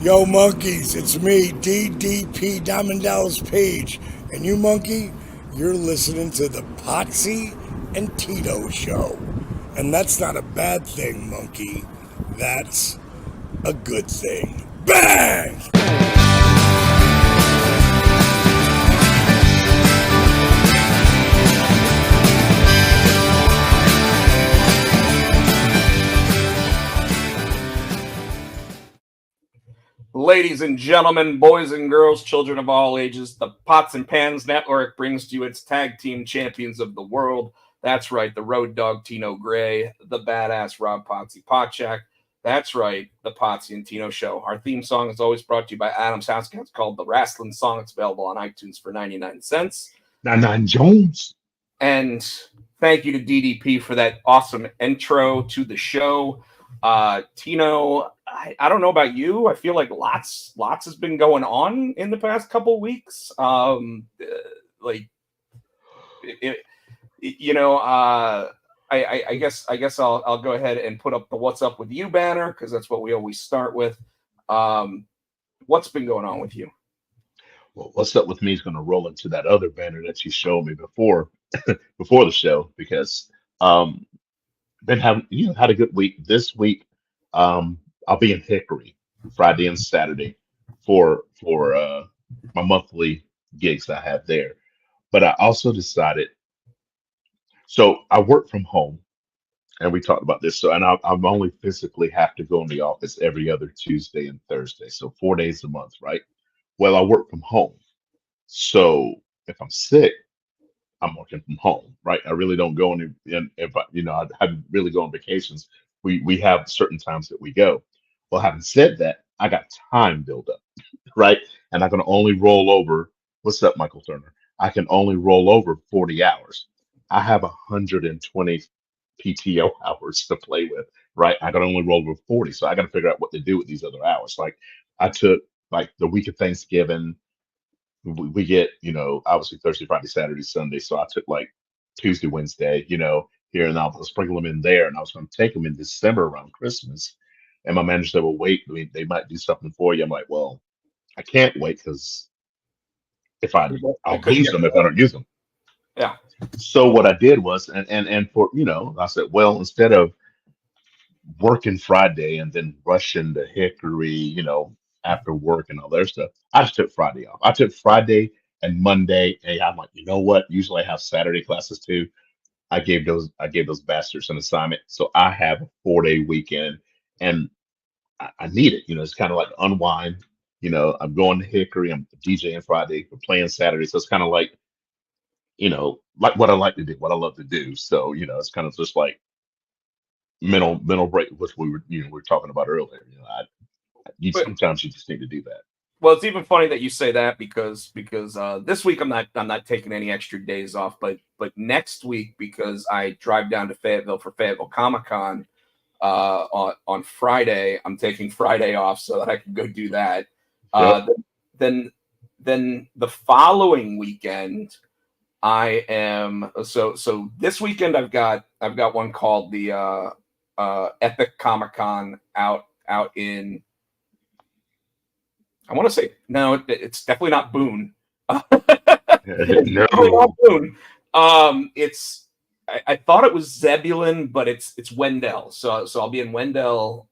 Yo, monkeys, it's me, DDP Diamond Dallas Page. And you, monkey, you're listening to the Potsy and Tino show. And that's not a bad thing, monkey. That's a good thing. Bang! Ladies and gentlemen, boys and girls, children of all ages, the Pots and Pans Network brings to you its tag team champions of the world. That's right, the road dog Tino Gray, the badass Rob Potsy Potchak. That's right, the Potsy and Tino show. Our theme song is always brought to you by Adam's House Cat. It's called The Wrestling Song. It's available on iTunes for 99 cents. Nine Jones. And thank you to DDP for that awesome intro to the show. Tino, I don't know about you. I feel like lots has been going on in the past couple weeks. I guess I'll go ahead and put up the "What's Up with You" banner because that's what we always start with. What's been going on with you? Well, what's up with me is going to roll into that other banner that you showed me before before the show because been having had a good week. This week, I'll be in Hickory Friday and Saturday for my monthly gigs I have there. But I also decided, so I work from home, and we talked about this. So, and I'm only physically have to go in the office every other Tuesday and Thursday, so 4 days a month, right? Well, I work from home, so if I'm sick, I'm working from home, right? I really don't go any, and if I haven't really go on vacations. We have certain times that we go. Well, having said that, I got time built up, right? And I can only roll over. What's up, Michael Turner? I can only roll over 40 hours. I have 120 PTO hours to play with, right? I can only roll over 40, so I got to figure out what to do with these other hours. Like I took like the week of Thanksgiving we get, obviously Thursday, Friday, Saturday, Sunday. So I took like Tuesday, Wednesday, here and I'll sprinkle them in there. And I was going to take them in December around Christmas. And my manager said, well, wait, they might do something for you. I'm like, well, I can't wait because I'll lose them if I don't use them. Yeah. So what I did was, and for, I said, well, instead of working Friday and then rushing to Hickory, after work and all that stuff. I just took Friday off. I took Friday and Monday. Hey, I'm like, you know what? Usually I have Saturday classes too. I gave those bastards an assignment. So I have a 4 day weekend and I need it. It's kind of like unwind. I'm going to Hickory, I'm DJing Friday, we're playing Saturday. So it's kind of like what I like to do, what I love to do. So, it's kind of just like mental break, which we were talking about earlier. But Sometimes you just need to do that. well, it's even funny that you say that because this week I'm not taking any extra days off, but next week because I drive down to Fayetteville for Fayetteville Comic Con on Friday, I'm taking Friday off so that I can go do that. Yep. Then the following weekend I am so this weekend I've got one called the Epic Comic Con out in. I want to say no. It's definitely not Boone. It's definitely not Boone. It's I thought it was Zebulon, but it's Wendell. So I'll be in Wendell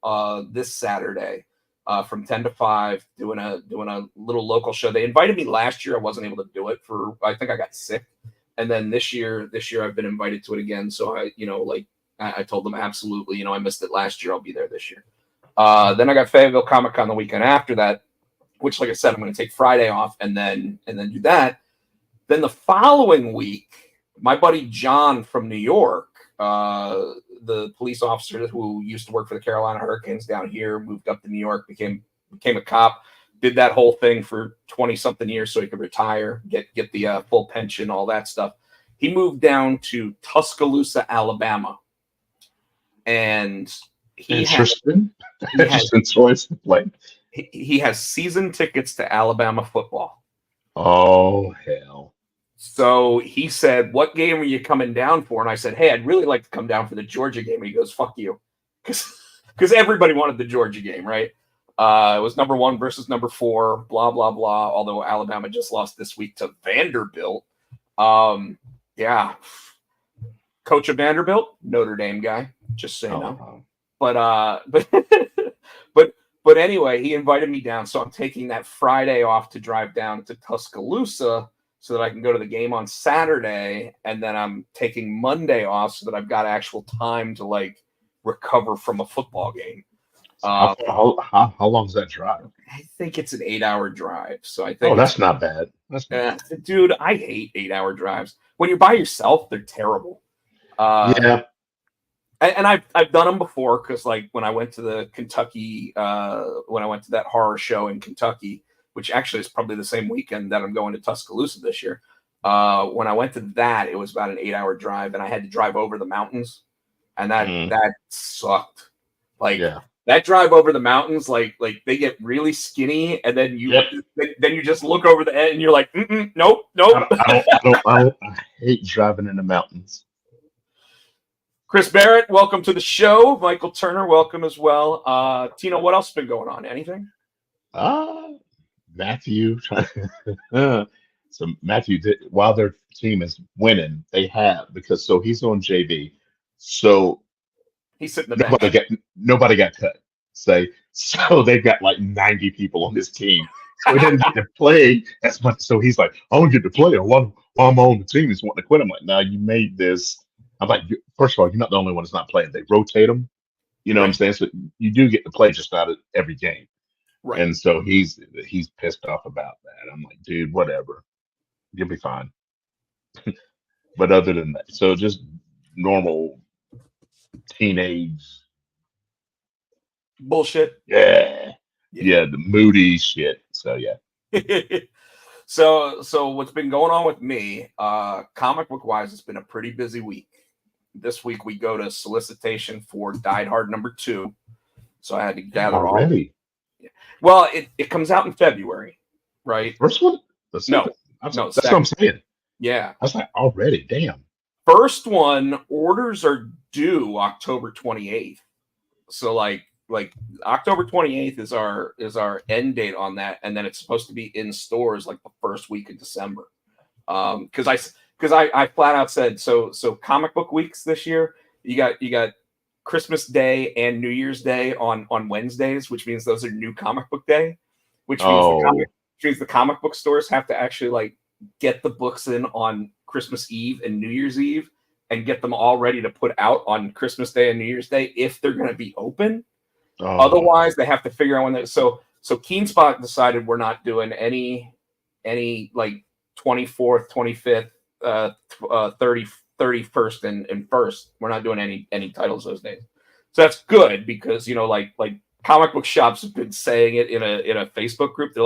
this Saturday from 10 to 5 doing a little local show. They invited me last year. I wasn't able to do it I think I got sick, and then this year I've been invited to it again. So I told them absolutely. I missed it last year. I'll be there this year. Then I got Fayetteville Comic Con the weekend after that, which, like I said, I'm going to take Friday off and then do that. Then the following week, my buddy John from New York, the police officer who used to work for the Carolina Hurricanes down here, moved up to New York, became a cop, did that whole thing for 20-something years so he could retire, get the full pension, all that stuff. He moved down to Tuscaloosa, Alabama. And Interesting choice to play. He has season tickets to Alabama football. Oh, hell. So he said, what game are you coming down for? And I said, hey, I'd really like to come down for the Georgia game. And he goes, fuck you. Because everybody wanted the Georgia game, right? It was number 1 versus number 4, blah, blah, blah. Although Alabama just lost this week to Vanderbilt. Yeah. Coach of Vanderbilt, Notre Dame guy, just so you know. But anyway, he invited me down. So I'm taking that Friday off to drive down to Tuscaloosa so that I can go to the game on Saturday. And then I'm taking Monday off so that I've got actual time to like recover from a football game. How long is that drive? I think it's an 8-hour drive. So I think that's not bad. That's not bad. Dude, I hate 8-hour drives. When you're by yourself, they're terrible. Yeah. And I've done them before because like when I went to the Kentucky, when I went to that horror show in Kentucky, which actually is probably the same weekend that I'm going to Tuscaloosa this year. When I went to that, it was about an 8-hour drive, and I had to drive over the mountains, and that sucked. Like that drive over the mountains, like they get really skinny, and then you just look over the edge, and you're like, nope. I hate driving in the mountains. Chris Barrett, welcome to the show. Michael Turner, welcome as well. Tino, what else has been going on? Anything? Matthew. So Matthew did, while their team is winning, they have because he's on JV. So he's sitting in the bench. Nobody got cut. So they've got like 90 people on this team. So he didn't get to play as much. So he's like, I don't get to play. While I'm on the team, he's wanting to quit. I'm like, no, you made this. I'm like, first of all, you're not the only one that's not playing. They rotate them. You know what I'm saying? So you do get to play just about every game. Right. And so he's pissed off about that. I'm like, dude, whatever. You'll be fine. But other than that, so just normal teenage bullshit. Yeah, the moody shit. So yeah. So what's been going on with me, comic book wise, it's been a pretty busy week. This week we go to solicitation for Die Hard #2. So I had to gather already. Well, it comes out in February, right? First one? No, that's what I'm saying. Yeah. I was like, already, damn. First one, orders are due October 28th. So like October 28th is our end date on that, and then it's supposed to be in stores like the first week of December. Because I flat out said so comic book weeks this year, you got Christmas Day and New Year's Day on Wednesdays, which means those are new comic book day, which means the comic book stores have to actually like get the books in on Christmas Eve and New Year's Eve and get them all ready to put out on Christmas Day and New Year's Day if they're going to be open. Otherwise, they have to figure out when they so KeenSpot decided we're not doing any like 24th, 25th, 31st and 1st. We're not doing any titles those days. So that's good because like comic book shops have been saying it in a Facebook group. They're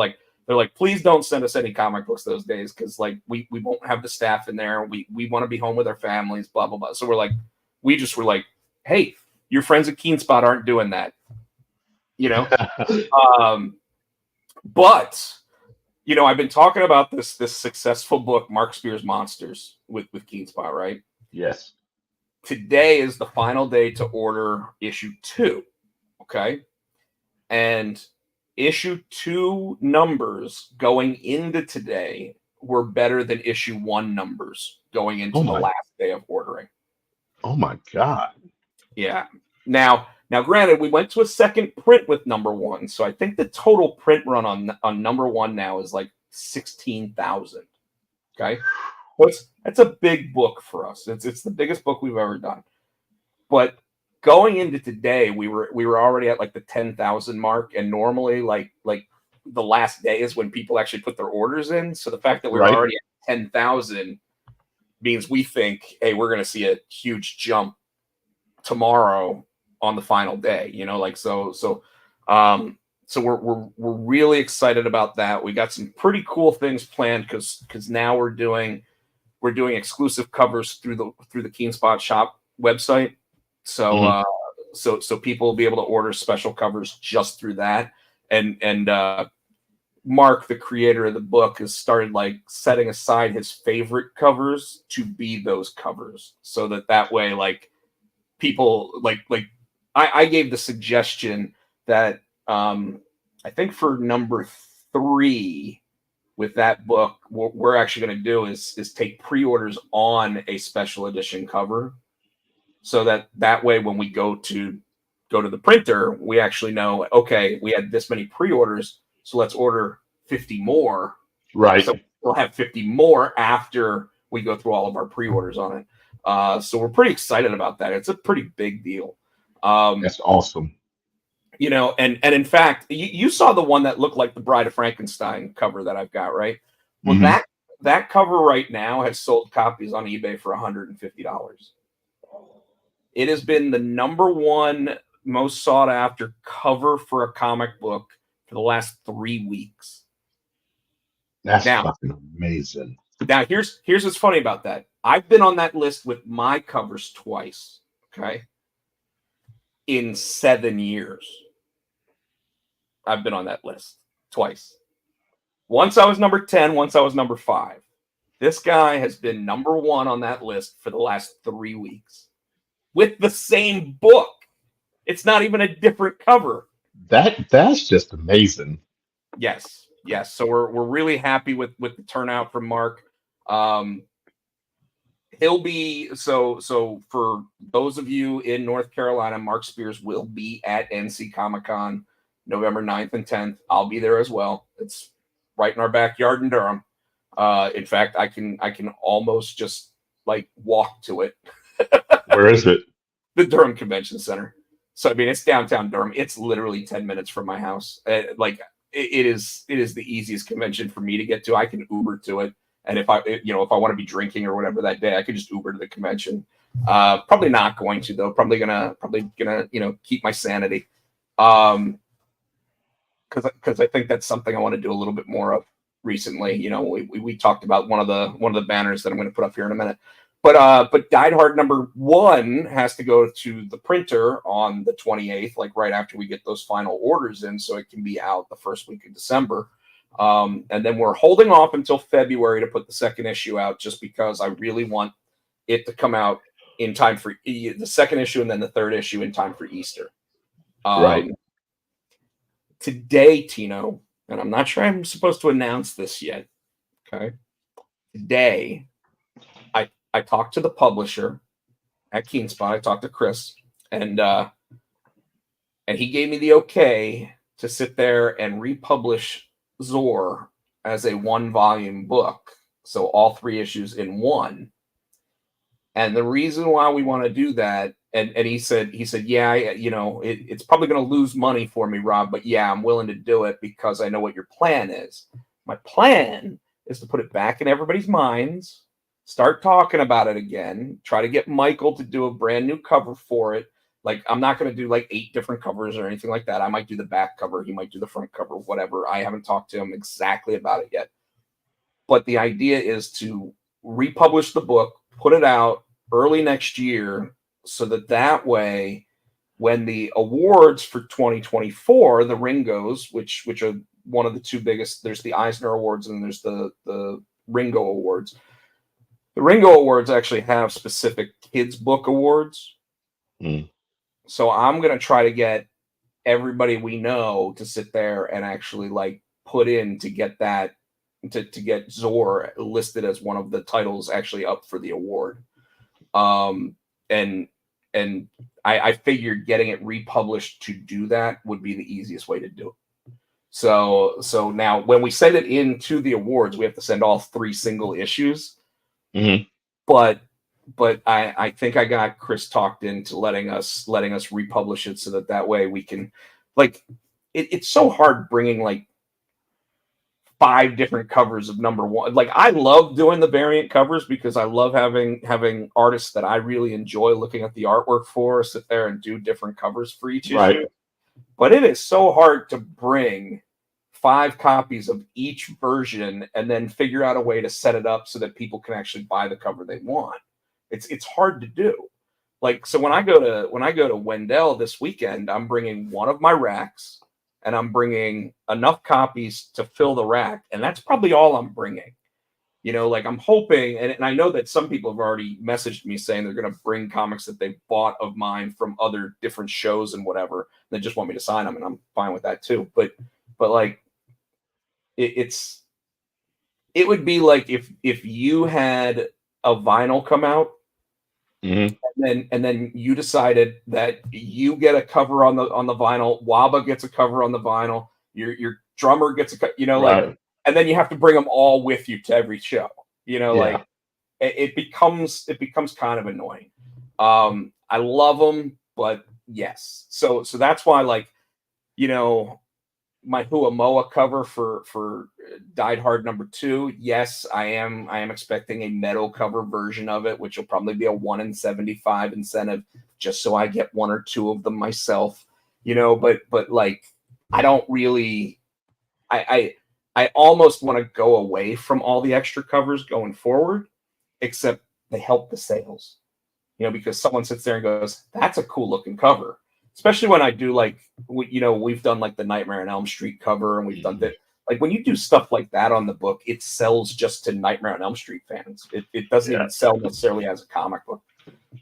like, please don't send us any comic books those days because like we won't have the staff in there. We want to be home with our families, blah blah blah. So we're like, hey, your friends at KeenSpot aren't doing that. But I've been talking about this successful book, Mark Spear's Monsters, with KeenSpot, right? Yes. Today is the final day to order issue 2. Okay. And issue 2 numbers going into today were better than issue 1 numbers going into the last day of ordering. Oh my God. Yeah. Now, granted, we went to a second print with #1, so I think the total print run on #1 now is like 16,000. Okay, that's a big book for us. It's the biggest book we've ever done. But going into today, we were already at like the 10,000 mark, and normally like the last day is when people actually put their orders in. So the fact that we're already at 10,000 means we think, hey, we're going to see a huge jump tomorrow on the final day, so we're really excited about that. We got some pretty cool things planned because now we're doing exclusive covers through the KeenSpot shop website. So so people will be able to order special covers just through that. And Mark, the creator of the book, has started like setting aside his favorite covers to be those covers, so that way like people like I gave the suggestion that I think for number 3 with that book, what we're actually going to do is take pre-orders on a special edition cover, so that way when we go to the printer, we actually know, okay, we had this many pre-orders, so let's order 50 more. Right. So we'll have 50 more after we go through all of our pre-orders on it. So we're pretty excited about that. It's a pretty big deal. That's awesome. You know, and in fact, you saw the one that looked like the Bride of Frankenstein cover that I've got, right? Well, that cover right now has sold copies on eBay for $150. It has been the number 1 most sought after cover for a comic book for the last 3 weeks. That's fucking amazing. Now, here's what's funny about that. I've been on that list with my covers twice, okay? In 7 years. I've been on that list twice. Once I was number 10, once I was number 5. This guy has been number 1 on that list for the last 3 weeks with the same book. It's not even a different cover. That's just amazing. Yes. So we're really happy with the turnout from Mark. He'll be so for those of you in North Carolina, Mark Spears will be at NC Comic Con November 9th and 10th. I'll be there as well. It's right in our backyard in Durham. In fact, I can almost just like walk to it. Where is it? The Durham Convention Center. So I mean, it's downtown Durham. It's literally 10 minutes from my house. It is the easiest convention for me to get to. I can Uber to it, and if I want to be drinking or whatever that day, I could just Uber to the convention. Probably not going to though. Probably gonna keep my sanity. Because I think that's something I want to do a little bit more of recently. You know, we talked about one of the banners that I'm going to put up here in a minute. But Die Hard number 1 has to go to the printer on the 28th, like right after we get those final orders in, so it can be out the first week of December. And then we're holding off until February to put the second issue out, just because I really want it to come out in time for the second issue and then the third issue in time for Easter. Right. Today, Tino, and I'm not sure I'm supposed to announce this yet. Okay. Today, I talked to the publisher at Keenspot. I talked to Chris, and he gave me the okay to sit there and republish Zor as a 1-volume book. So all 3 issues in one. And the reason why we want to do that, and he said, yeah, it's probably going to lose money for me, Rob, but yeah, I'm willing to do it because I know what your plan is. My plan is to put it back in everybody's minds, start talking about it again, try to get Michael to do a brand new cover for it. Like, I'm not going to do like 8 different covers or anything like that. I might do the back cover. He might do the front cover, whatever. I haven't talked to him exactly about it yet. But the idea is to republish the book, put it out early next year, so that way, when the awards for 2024, the Ringos, which are one of the 2 biggest, there's the Eisner Awards and there's the Ringo Awards. The Ringo Awards actually have specific kids book awards. So I'm going to try to get everybody we know to sit there and actually like put in to get that, to get Zor listed as one of the titles actually up for the award. And I figured getting it republished to do that would be the easiest way to do it. So now when we send it into the awards, we have to send all 3 single issues. But I think I got Chris talked into letting us republish it, so that way we can, like, it's so hard bringing like 5 different covers of number 1. Like, I love doing the variant covers because I love having artists that I really enjoy looking at the artwork for sit there and do different covers for each issue. But it is so hard to bring 5 copies of each version and then figure out a way to set it up so that people can actually buy the cover they want. It's hard to do. Like, so when I go to Wendell this weekend, I'm bringing one of my racks and I'm bringing enough copies to fill the rack, and that's probably all I'm bringing. You know, like, I'm hoping, and I know that some people have already messaged me saying they're going to bring comics that they bought of mine from other different shows and whatever. They just want me to sign them, and I'm fine with that too. But but like it would be like if you had a vinyl come out Mhm. and then you decided that you get a cover on the vinyl, Waba gets a cover on the vinyl, your drummer gets like, Right. and then you have to bring them all with you to every show. Like Yeah. it becomes kind of annoying. I love them, but yes. So that's why, like, my Huamoa cover for Died Hard #2. Yes, I am expecting a metal cover version of it, which will probably be a 1 in 75 incentive, just so I get one or two of them myself. But like, I don't really. I almost want to go away from all the extra covers going forward, except they help the sales. Because someone sits there and goes, "That's a cool looking cover." Especially when I do, like, we've done like the Nightmare on Elm Street cover, and we've done Mhm. that. Like, when you do stuff like that on the book, it sells just to Nightmare on Elm Street fans. It doesn't Yeah. even sell necessarily as a comic book.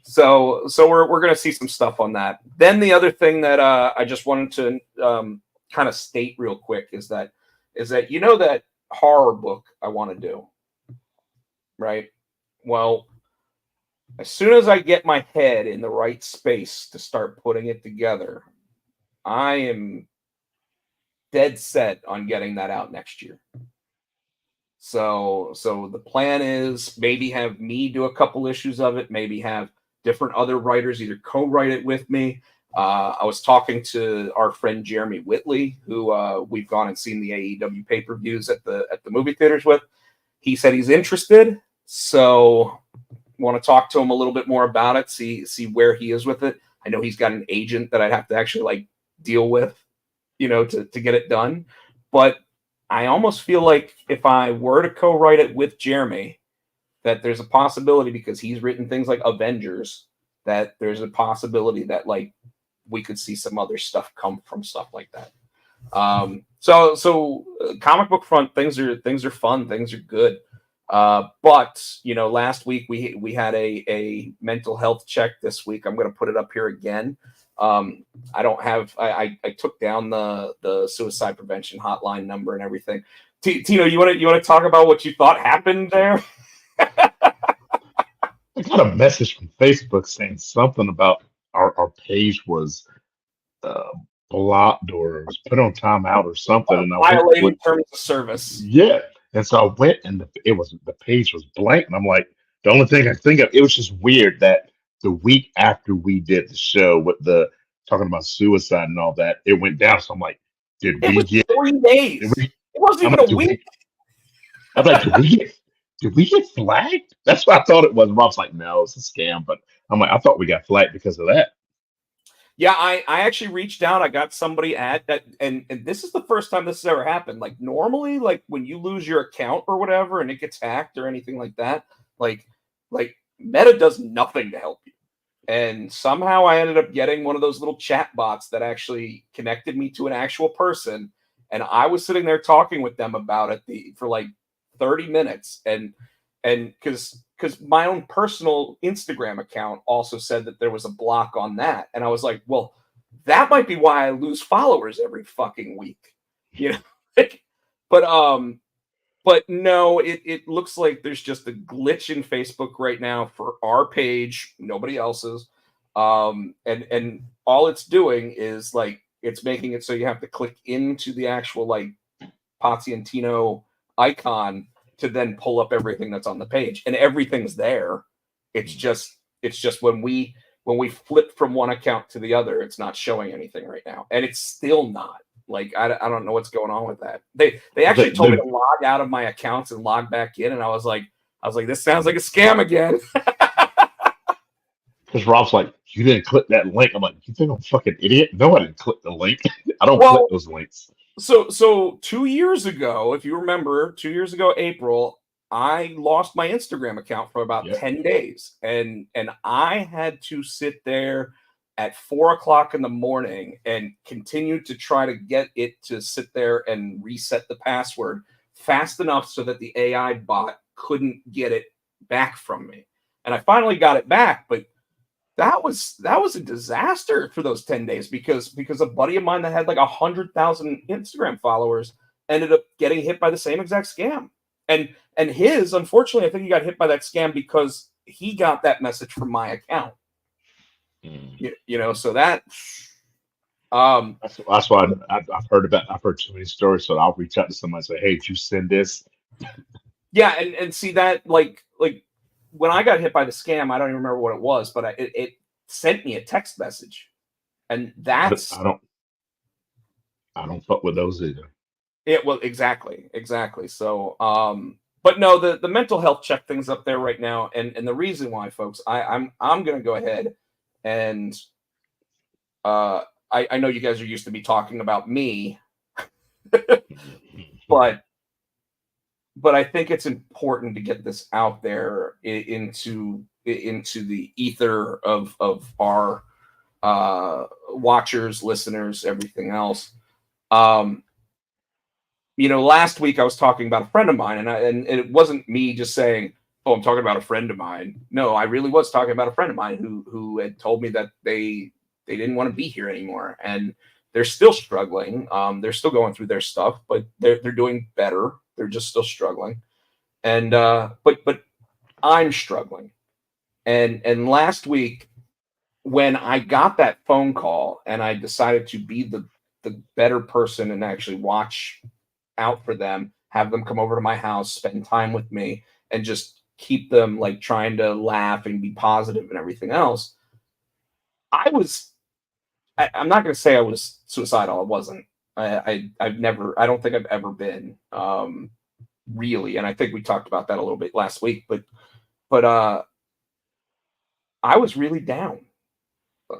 So we're gonna see some stuff on that. Then the other thing that I just wanted to kind of state real quick is that that horror book I want to do, right? Well, as soon as I get my head in the right space to start putting it together, I am dead set on getting that out next year. So the plan is maybe have me do a couple issues of it, maybe have different other writers either co-write it with me. I was talking to our friend Jeremy Whitley, who we've gone and seen the AEW pay-per-views at the movie theaters with. He said he's interested, so want to talk to him a little bit more about it, see where he is with it. I know he's got an agent that I'd have to actually like deal with, to get it done. But I almost feel like if I were to co-write it with Jeremy, that there's a possibility, because he's written things like Avengers, that there's a possibility that like we could see some other stuff come from stuff like that. So comic book front, things are fun, things are good. But last week we had a mental health check. This week I'm going to put it up here again. I don't have. I took down the suicide prevention hotline number and everything. Tino, you want to talk about what you thought happened there? I got a message from Facebook saying something about our page was uh, blocked or was put on timeout or something, and I went to Violating look. terms of service. Yeah, and so I went, and the page was blank, and I'm like, the only thing I think of, it was just weird that the week after we did the show with the talking about suicide and all that, it went down. So I'm like, did It we was get? 3 days. Did we? It wasn't I'm even like, a week. I'm like, did we get flagged? That's what I thought it was. Rob's like, no, it's a scam. But I'm like, I thought we got flagged because of that. Yeah, I actually reached out. I got somebody at that, and this is the first time this has ever happened. Like, normally, like when you lose your account or whatever and it gets hacked or anything like that, like Meta does nothing to help you. And somehow I ended up getting one of those little chat bots that actually connected me to an actual person, and I was sitting there talking with them about it for like 30 minutes, and because my own personal Instagram account also said that there was a block on that, and I was like, well, that might be why I lose followers every fucking week, you know. but but no, it looks like there's just a glitch in Facebook right now for our page, nobody else's. And all it's doing is like it's making it so you have to click into the actual like Potsy and Tino icon to then pull up everything that's on the page, and everything's there. It's just when we flip from one account to the other, it's not showing anything right now, and it's still not. Like I don't know what's going on with that. They actually told me to log out of my accounts and log back in, and I was like, this sounds like a scam again. Because Rob's like, you didn't click that link. I'm like, you think I'm a fucking idiot? No, I didn't click the link. I don't click Well, those links. so 2 years ago, if you remember, 2 years ago, April, I lost my Instagram account for about Yeah. 10 days. And I had to sit there at 4 o'clock in the morning and continue to try to get it to sit there and reset the password fast enough so that the AI bot couldn't get it back from me. And I finally got it back, but that was a disaster for those 10 days because a buddy of mine that had like 100,000 Instagram followers ended up getting hit by the same exact scam. And his, unfortunately, I think he got hit by that scam because he got that message from my account. So that That's why I've heard too many stories, so I'll reach out to somebody and say, "Hey, did you send this?" yeah, and see that like when I got hit by the scam, I don't even remember what it was, but it sent me a text message, and that's I don't fuck with those either. it. Well, exactly. So, but no, the mental health check thing's up there right now, and the reason why, folks, I'm gonna go ahead and I know you guys are used to me talking about me, but I think it's important to get this out there into the ether of our watchers, listeners, everything else. Last week I was talking about a friend of mine, and it wasn't me just saying, "Oh, I'm talking about a friend of mine." No, I really was talking about a friend of mine who had told me that they didn't want to be here anymore, and they're still struggling. They're still going through their stuff, but they're doing better. They're just still struggling, and but I'm struggling. And last week, when I got that phone call and I decided to be the better person and actually watch out for them, have them come over to my house, spend time with me, and just keep them like trying to laugh and be positive and everything else. I'm not going to say I was suicidal. I wasn't. I've never. I don't think I've ever been really. And I think we talked about that a little bit last week. But I was really down.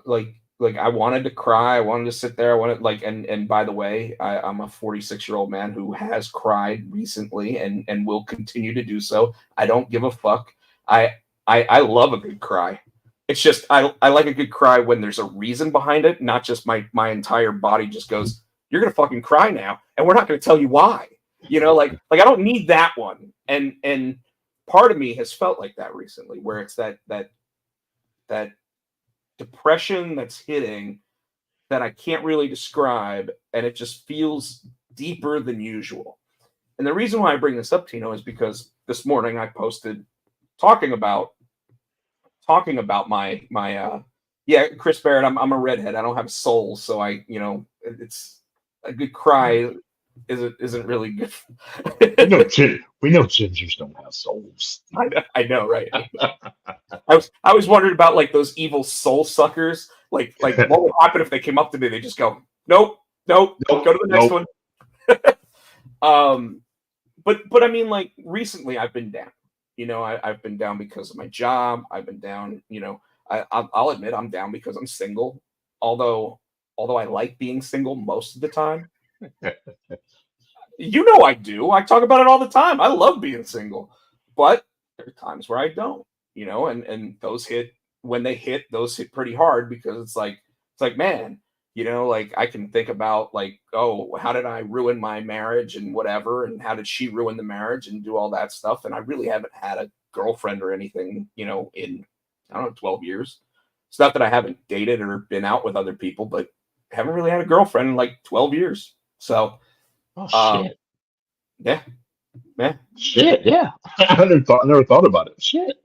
Like I wanted to cry. I wanted to sit there. I wanted and by the way, I'm a 46-year-old man who has cried recently and will continue to do so. I don't give a fuck. I love a good cry. It's just I like a good cry when there's a reason behind it, not just my entire body just goes, "You're gonna fucking cry now," and we're not gonna tell you why. Like I don't need that one. And part of me has felt like that recently, where it's that depression that's hitting that I can't really describe, and it just feels deeper than usual. And the reason why I bring this up, Tino, is because this morning I posted talking about my yeah, Chris Barrett, I'm a redhead. I don't have a soul, so it's a good cry isn't really good. We know gingers don't have souls. I know, right? I always wondered about like those evil soul suckers. Like what would happen if they came up to me? They just go, nope, go to the next one. But I mean, like recently I've been down. I've been down because of my job. I've been down. I'll admit I'm down because I'm single. Although I like being single most of the time. I do. I talk about it all the time. I love being single, but there are times where I don't. And those hit when they hit. Those hit pretty hard because it's like man. Like I can think about like, oh, how did I ruin my marriage and whatever, and how did she ruin the marriage and do all that stuff? And I really haven't had a girlfriend or anything, in I don't know, 12 years. It's not that I haven't dated or been out with other people, but I haven't really had a girlfriend in like 12 years. So, shit. Yeah. Shit, yeah. I never thought about it. Shit.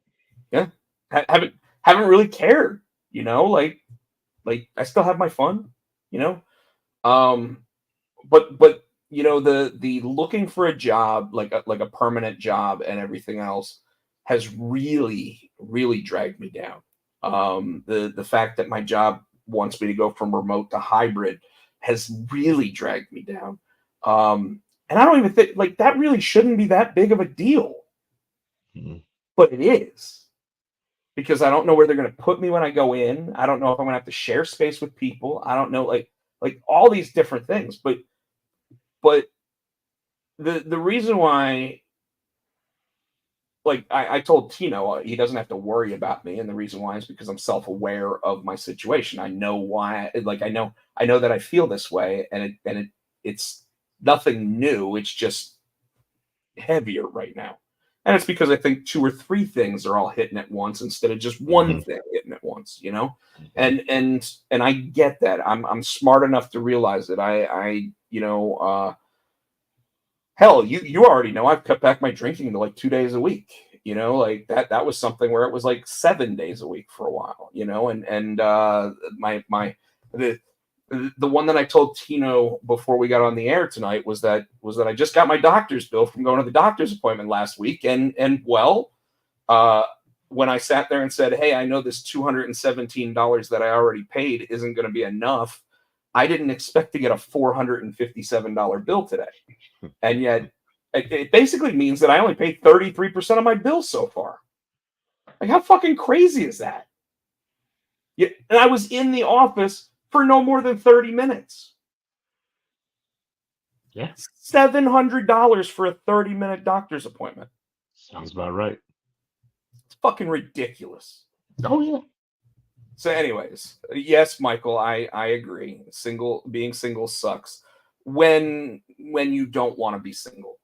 Yeah. Haven't really cared, like I still have my fun, but the looking for a job, like a permanent job and everything else has really, really dragged me down. The fact that my job wants me to go from remote to hybrid has really dragged me down. And I don't even think like that really shouldn't be that big of a deal, but it is. Because I don't know where they're going to put me when I go in. I don't know if I'm going to have to share space with people. I don't know, like all these different things. But the reason why, like I told Tino, he doesn't have to worry about me, and the reason why is because I'm self-aware of my situation. I know why. Like I know that I feel this way, and it's nothing new. It's just heavier right now. And it's because I think 2 or 3 things are all hitting at once instead of just one thing hitting at once. insurance, you know, and I get that. I'm smart enough to realize that hell, you already know I've cut back my drinking to like 2 days a week. You know, like that was something where it was like 7 days a week for a while. You know, and the one that I told Tino before we got on the air tonight was that I just got my doctor's bill from going to the doctor's appointment last week, and when I sat there and said, hey, I know this $217 that I already paid isn't going to be enough, I didn't expect to get a $457 bill today. And yet it basically means that I only paid 33% of my bill so far. Like, how fucking crazy is that? Yeah, and I was in the office for no more than 30 minutes. Yeah. $700 for a 30-minute doctor's appointment. Sounds about right. It's fucking ridiculous. Oh, yeah. So anyways, yes, Michael, I agree. Being single sucks when you don't want to be single.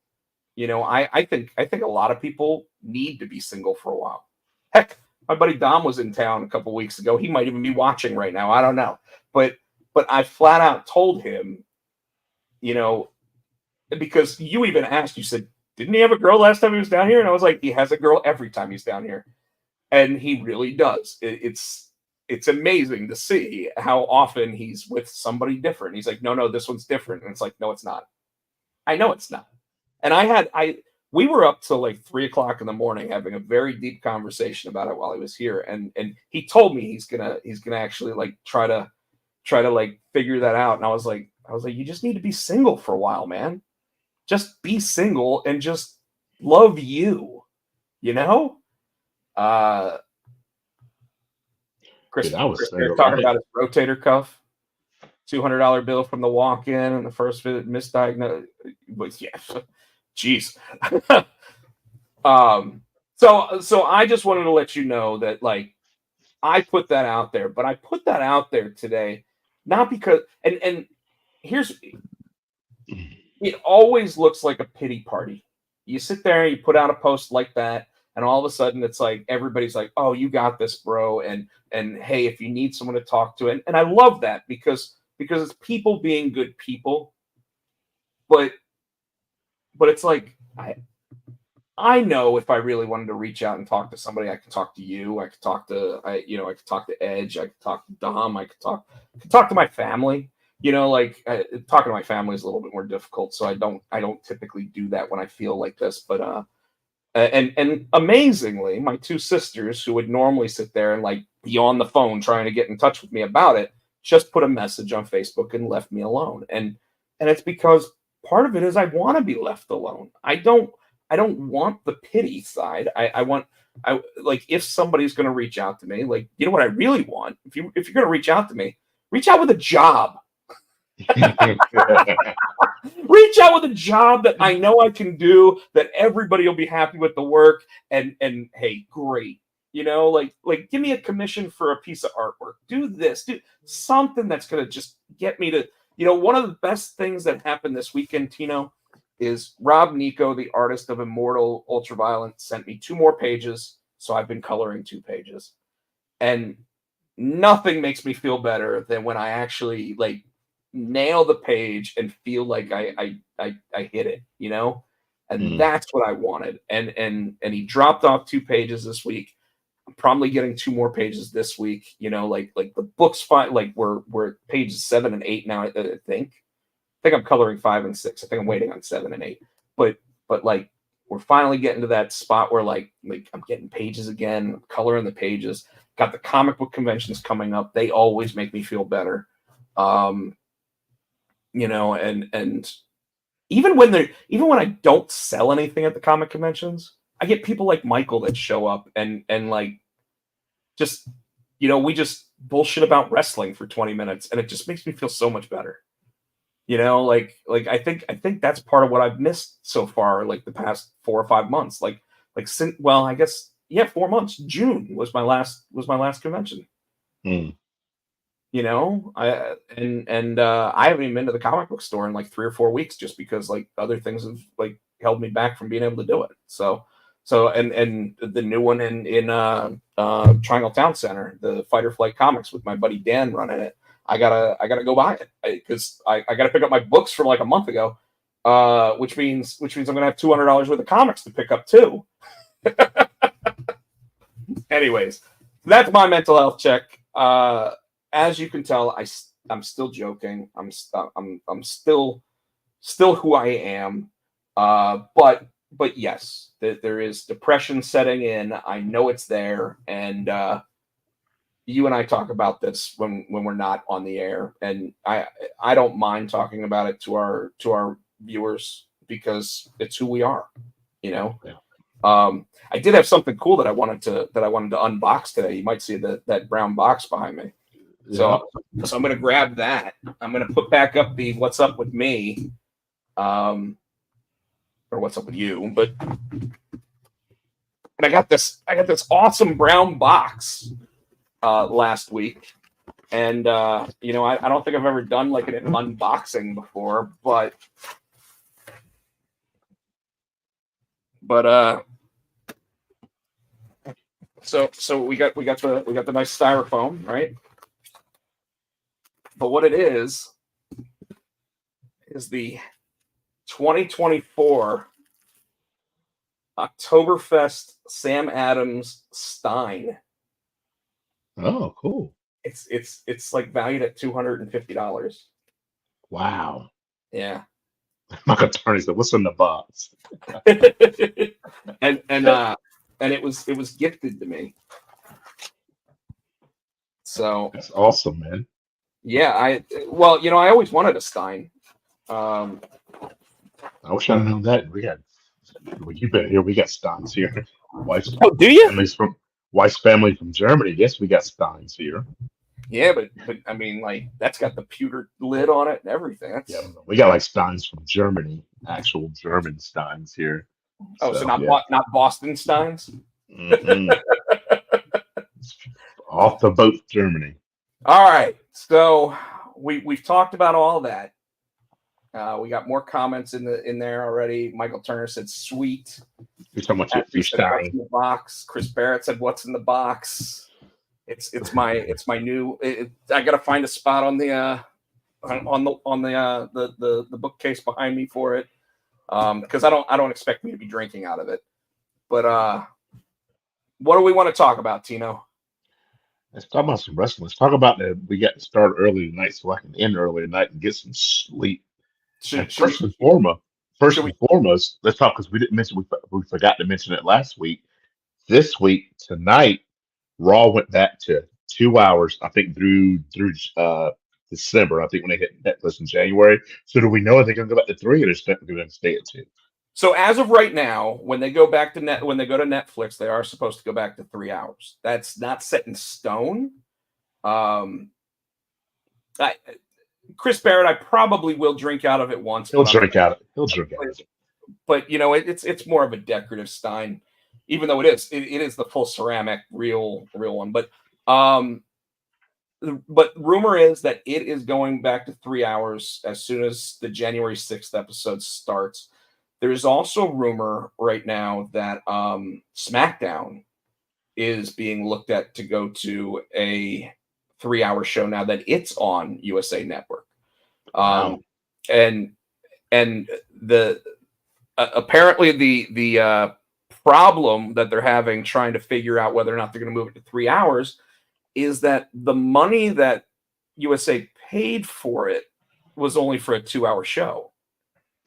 You know, I think a lot of people need to be single for a while. Heck, my buddy Dom was in town a couple weeks ago. He might even be watching right now. I don't know. But I flat out told him, you know, because you even asked, you said, didn't he have a girl last time he was down here? And I was like, he has a girl every time he's down here. And he really does. It's amazing to see how often he's with somebody different. He's like, no, this one's different. And it's like, no, it's not. I know it's not. And we were up till like 3:00 in the morning having a very deep conversation about it while he was here. And he told me he's gonna actually like try to like figure that out. And I was like, you just need to be single for a while, man. Just be single and just love you, you know? Chris talking about his rotator cuff, $200 bill from the walk-in and the first visit misdiagnosed. But yeah, jeez. So I just wanted to let you know that, like, I put that out there, but I put that out there today, not because, and here's, it always looks like a pity party. You sit there and you put out a post like that, and all of a sudden it's like everybody's like, oh, you got this, bro, and hey, if you need someone to talk to, and I love that because it's people being good people, but it's like I know if I really wanted to reach out and talk to somebody, I could talk to you, I could talk to Edge, I could talk to Dom, I could talk to my family. You know, like talking to my family is a little bit more difficult, so I don't typically do that when I feel like this. But and amazingly, my two sisters, who would normally sit there and like be on the phone trying to get in touch with me about it, just put a message on Facebook and left me alone. And it's because part of it is I want to be left alone. I don't want the pity side. I like, if somebody's going to reach out to me, like, you know what I really want? If you're going to reach out to me, reach out with a job. Reach out with a job that I know I can do, that everybody will be happy with the work, and hey, great. You know, like give me a commission for a piece of artwork. Do this, do something that's going to just get me to, you know, one of the best things that happened this weekend, Tino, is Rob Nico, the artist of Immortal Ultraviolent, sent me 2 more pages. So I've been coloring 2 pages, and nothing makes me feel better than when I actually like nail the page and feel like I hit it, you know? And that's what I wanted. And he dropped off 2 pages this week. I'm probably getting 2 more pages this week, you know, like the book's fine. Like we're pages 7 and 8 now, I think I'm coloring 5 and 6. I think I'm waiting on 7 and 8. But like we're finally getting to that spot where like I'm getting pages again, coloring the pages. Got the comic book conventions coming up. They always make me feel better. You know, and even when I don't sell anything at the comic conventions, I get people like Michael that show up and like just, you know, we just bullshit about wrestling for 20 minutes, and it just makes me feel so much better. You know, like I think that's part of what I've missed so far, like the past 4 or 5 months. Like since, well, I guess, yeah, 4 months. June was my last convention. You know, I haven't even been to the comic book store in like 3 or 4 weeks, just because like other things have like held me back from being able to do it. So So and the new one in Triangle Town Center, the Fight or Flight Comics with my buddy Dan running it. I gotta go buy it because I gotta pick up my books from like a month ago, which means I'm gonna have $200 worth of comics to pick up too. Anyways, that's my mental health check. As you can tell, I'm still joking. I'm still who I am. But yes, there is depression setting in. I know it's there, and you and I talk about this when we're not on the air, and I don't mind talking about it to our viewers because it's who we are, you know. Yeah. I did have something cool that I wanted to unbox today. You might see that brown box behind me. So I'm gonna grab that. I'm gonna put back up the "What's Up with Me," or "What's Up with You," but and I got this awesome brown box last week, and I don't think I've ever done like an unboxing before, but so we got the nice styrofoam, right? But what it is the 2024 Oktoberfest Sam Adams Stein. Oh, cool. It's like valued at $250. Wow. Yeah. My attorney said, "What's in the box?" and it was gifted to me. So That's awesome, man. yeah, I always wanted a Stein. I wish I'd known that. You've been here. We got Steins here. Wife's Oh, do you? Wife's family from Germany. Yes, we got Steins here. Yeah, but I mean, like that's got the pewter lid on it and everything. Yeah, we got like Steins from Germany, actual German Steins here. So not Boston Steins. Mm-mm. Off the boat, Germany. All right, so we've talked about all that. We got more comments in there already. Michael Turner said, "Sweet." You're talking about your Said, "What's Stein. in the box?" Chris Barrett said, "What's in the box?" It's my new. I got to find a spot on the bookcase behind me for it, because I don't expect me to be drinking out of it. But what do we want to talk about, Tino? Let's talk about some wrestling. Let's talk about that. We got to start early tonight so I can end early tonight and get some sleep. First and foremost, let's talk because we didn't mention we forgot to mention it last week. This week tonight, Raw went back to 2 hours. I think through December. I think when they hit Netflix in January. So do we know if they're going to go back to 3 or they're going to stay at 2? So as of right now, when they go to Netflix, they are supposed to go back to 3 hours. That's not set in stone. Chris Barrett, I probably will drink out of it once. He'll drink out of it. But it's more of a decorative Stein, even though it is the full ceramic real one. But rumor is that it is going back to 3 hours as soon as the January 6th episode starts. There's also rumor right now that SmackDown is being looked at to go to a 3-hour show now that it's on USA Network. Wow. And the apparently the problem that they're having trying to figure out whether or not they're going to move it to 3 hours is that the money that USA paid for it was only for a 2-hour show.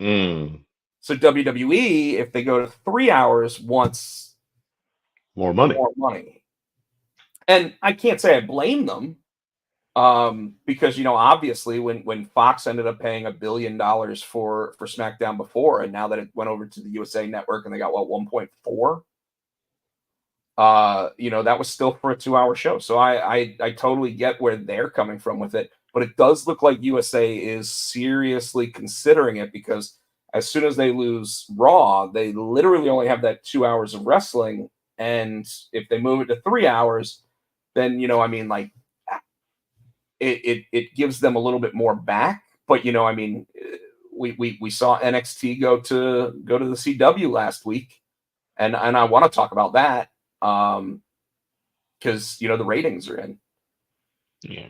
So WWE, if they go to 3 hours, wants more money. And I can't say I blame them, because obviously when Fox ended up paying $1 billion for SmackDown before, and now that it went over to the USA Network and they got 1.4, that was still for a 2-hour show. So I totally get where they're coming from with it, but it does look like USA is seriously considering it because as soon as they lose Raw, they literally only have that 2 hours of wrestling. And if they move it to 3 hours, then, it gives them a little bit more back. But, we saw NXT go to the CW last week. and I want to talk about that because the ratings are in. Yeah.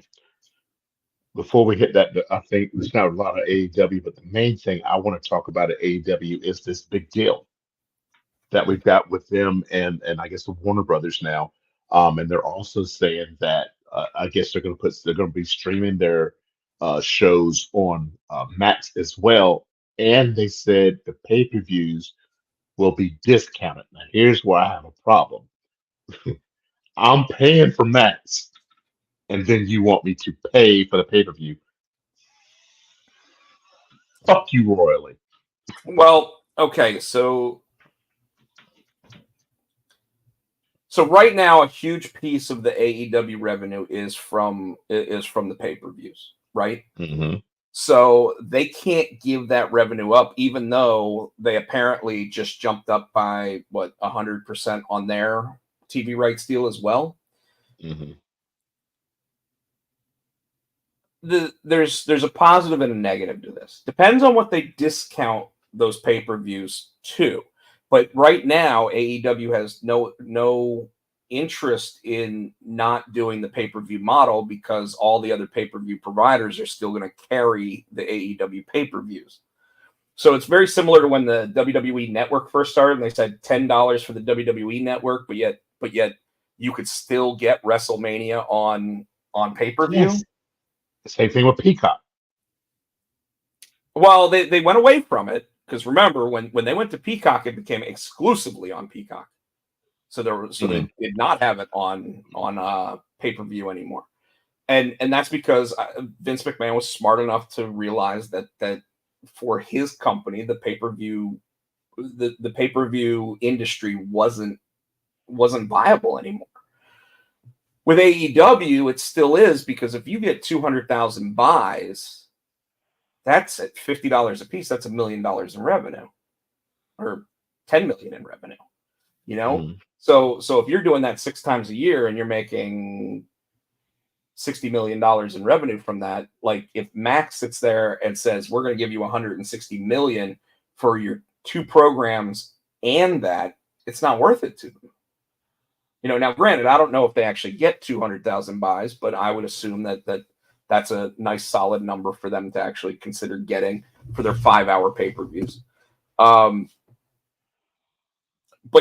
Before we hit that, I think there's not a lot of AEW, but the main thing I want to talk about at AEW is this big deal that we've got with them and I guess the Warner Brothers now. And they're also saying that I guess they're going to be streaming their shows on Max as well. And they said the pay-per-views will be discounted. Now, here's where I have a problem. I'm paying for Max, and then you want me to pay for the pay-per-view. Fuck you royally. Well, okay, so right now, a huge piece of the AEW revenue is from the pay-per-views, right? Mm-hmm. So they can't give that revenue up, even though they apparently just jumped up by 100% on their TV rights deal as well. Mm-hmm. There's a positive and a negative to this. Depends on what they discount those pay-per-views to. But right now, AEW has no interest in not doing the pay-per-view model because all the other pay-per-view providers are still going to carry the AEW pay-per-views. So it's very similar to when the WWE Network first started, and they said $10 for the WWE Network, but yet you could still get WrestleMania on pay-per-view. Yes. Same thing with Peacock. Well, they went away from it because remember when they went to Peacock, it became exclusively on Peacock. So they did not have it on pay-per-view anymore, and that's because Vince McMahon was smart enough to realize that for his company the pay-per-view industry wasn't viable anymore. With AEW, it still is, because if you get 200,000 buys, that's at $50 a piece. That's $1 million in revenue, or 10 million in revenue. So if you're doing that 6 times a year and you're making $60 million in revenue from that, like if Max sits there and says we're going to give you 160 million for your 2 programs, and that it's not worth it to them. Now granted, I don't know if they actually get 200,000 buys, but I would assume that's a nice solid number for them to actually consider getting for their 5-hour pay-per-views. But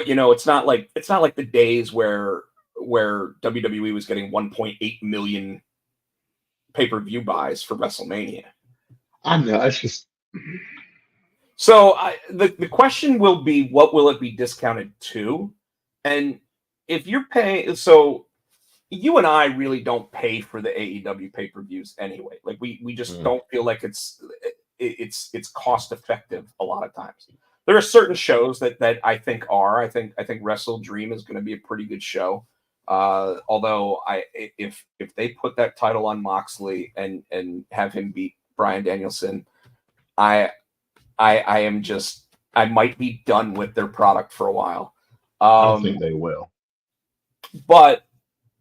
it's not like the days where WWE was getting 1.8 million pay-per-view buys for WrestleMania. I know, it's just so the question will be, what will it be discounted to? And if you're paying, so you and I really don't pay for the AEW pay-per-views anyway. Like we just don't feel like it's cost effective a lot of times. There are certain shows that I think are. I think Wrestle Dream is going to be a pretty good show. Although if they put that title on Moxley and have him beat Bryan Danielson, I might be done with their product for a while. I don't think they will. But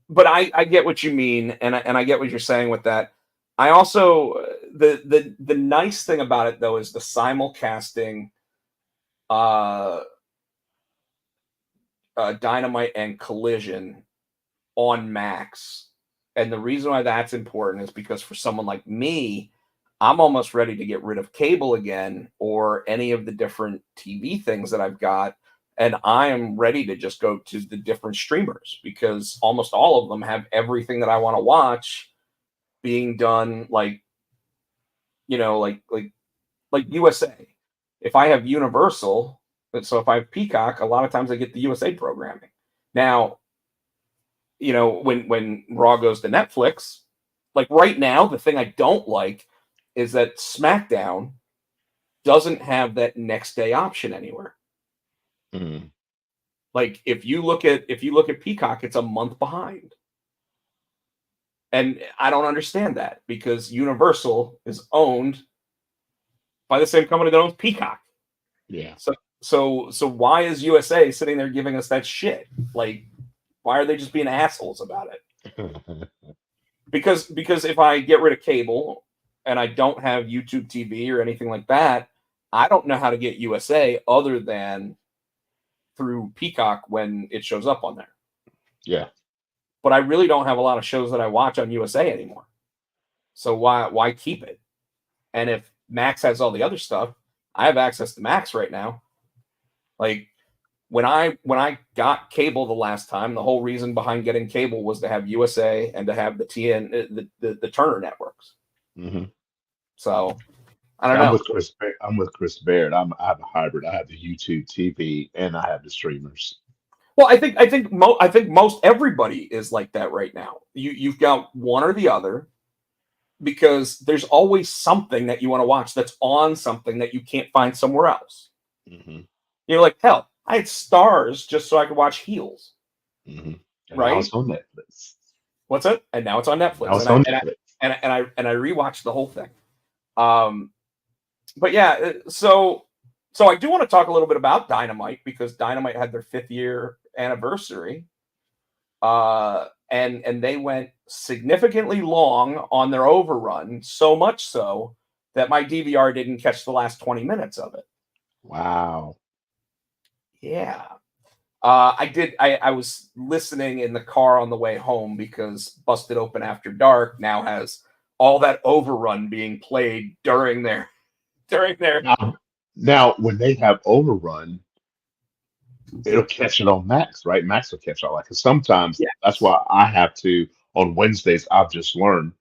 I get what you mean, and I get what you're saying with that. I also the nice thing about it though is the simulcasting Dynamite and Collision on Max. And the reason why that's important is because for someone like me, I'm almost ready to get rid of cable again, or any of the different TV things that I've got. And I am ready to just go to the different streamers, because almost all of them have everything that I want to watch being done, like USA. If I have Universal, so if I have Peacock, a lot of times I get the USA programming. Now, when Raw goes to Netflix, like right now, the thing I don't like is that SmackDown doesn't have that next day option anywhere. Mm. Like if you look at Peacock, it's a month behind. And I don't understand that, because Universal is owned by the same company that owns Peacock. Yeah. So why is USA sitting there giving us that shit? Like, why are they just being assholes about it? Because if I get rid of cable and I don't have YouTube TV or anything like that, I don't know how to get USA other than through Peacock when it shows up on there. Yeah. But I really don't have a lot of shows that I watch on USA anymore. So why keep it? And if Max has all the other stuff, I have access to Max right now. Like when I got cable the last time, the whole reason behind getting cable was to have USA and to have the the Turner networks. Mm-hmm. So I don't I'm know. with Chris. I'm with Chris Baird. I have a hybrid. I have the YouTube TV and I have the streamers. Well, I think most everybody is like that right now. You've got one or the other, because there's always something that you want to watch that's on something that you can't find somewhere else. Mm-hmm. You're like, hell, I had Stars just so I could watch Heels. Mm-hmm. And Right? now it's on Netflix. What's it? And now it's on Netflix. Now it's on Netflix. And I rewatched the whole thing. But yeah, so I do want to talk a little bit about Dynamite, because Dynamite had their 5th year anniversary. And they went significantly long on their overrun, so much so that my DVR didn't catch the last 20 minutes of it. Wow. Yeah. I was listening in the car on the way home, because Busted Open After Dark now has all that overrun being played during their Now when they have overrun, it'll catch it on Max, right? Max will catch all that, because sometimes Yes. that's why I have to on Wednesdays. I've just learned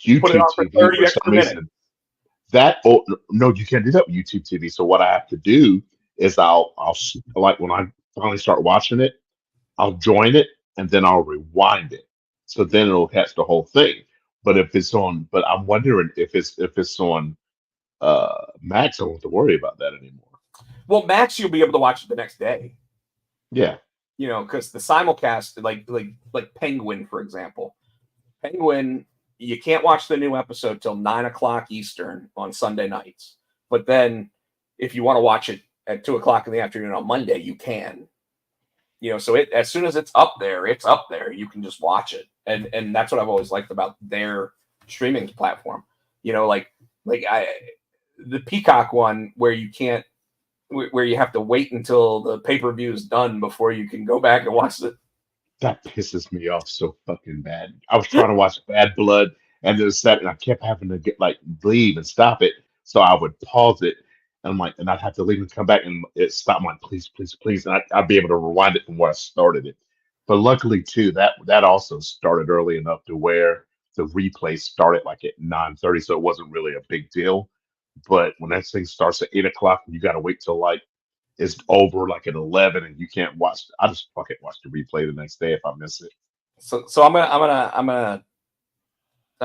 Put it YouTube on for TV 30 for extra some minutes. reason. No, you can't do that with YouTube TV. So what I have to do is I'll like when I finally start watching it, I'll join it and then I'll rewind it. So then it'll catch the whole thing. But I'm wondering if it's on Max, I don't have to worry about that anymore. Well, Max, you'll be able to watch it the next day. Yeah. You know, because the simulcast, like Penguin, for example. Penguin, you can't watch the new episode till 9:00 Eastern on Sunday nights. But then if you want to watch it at 2:00 in the afternoon on Monday, you can. You know, so as soon as it's up there. You can just watch it. And that's what I've always liked about their streaming platform. You know, the Peacock one where you have to wait until the pay-per-view is done before you can go back and watch it. That pisses me off so fucking bad. I was trying to watch Bad Blood and then and I kept having to leave and stop it. So I would pause it and I'd have to leave and come back and it stopped. I'm like, please, please, please. And I'd be able to rewind it from where I started it. But luckily too, that also started early enough to where the replay started like at 9:30. So it wasn't really a big deal. But when that thing starts at 8:00, you got to wait till it's over like at 11 and you can't watch. I just fucking watch the replay the next day if I miss it. So I'm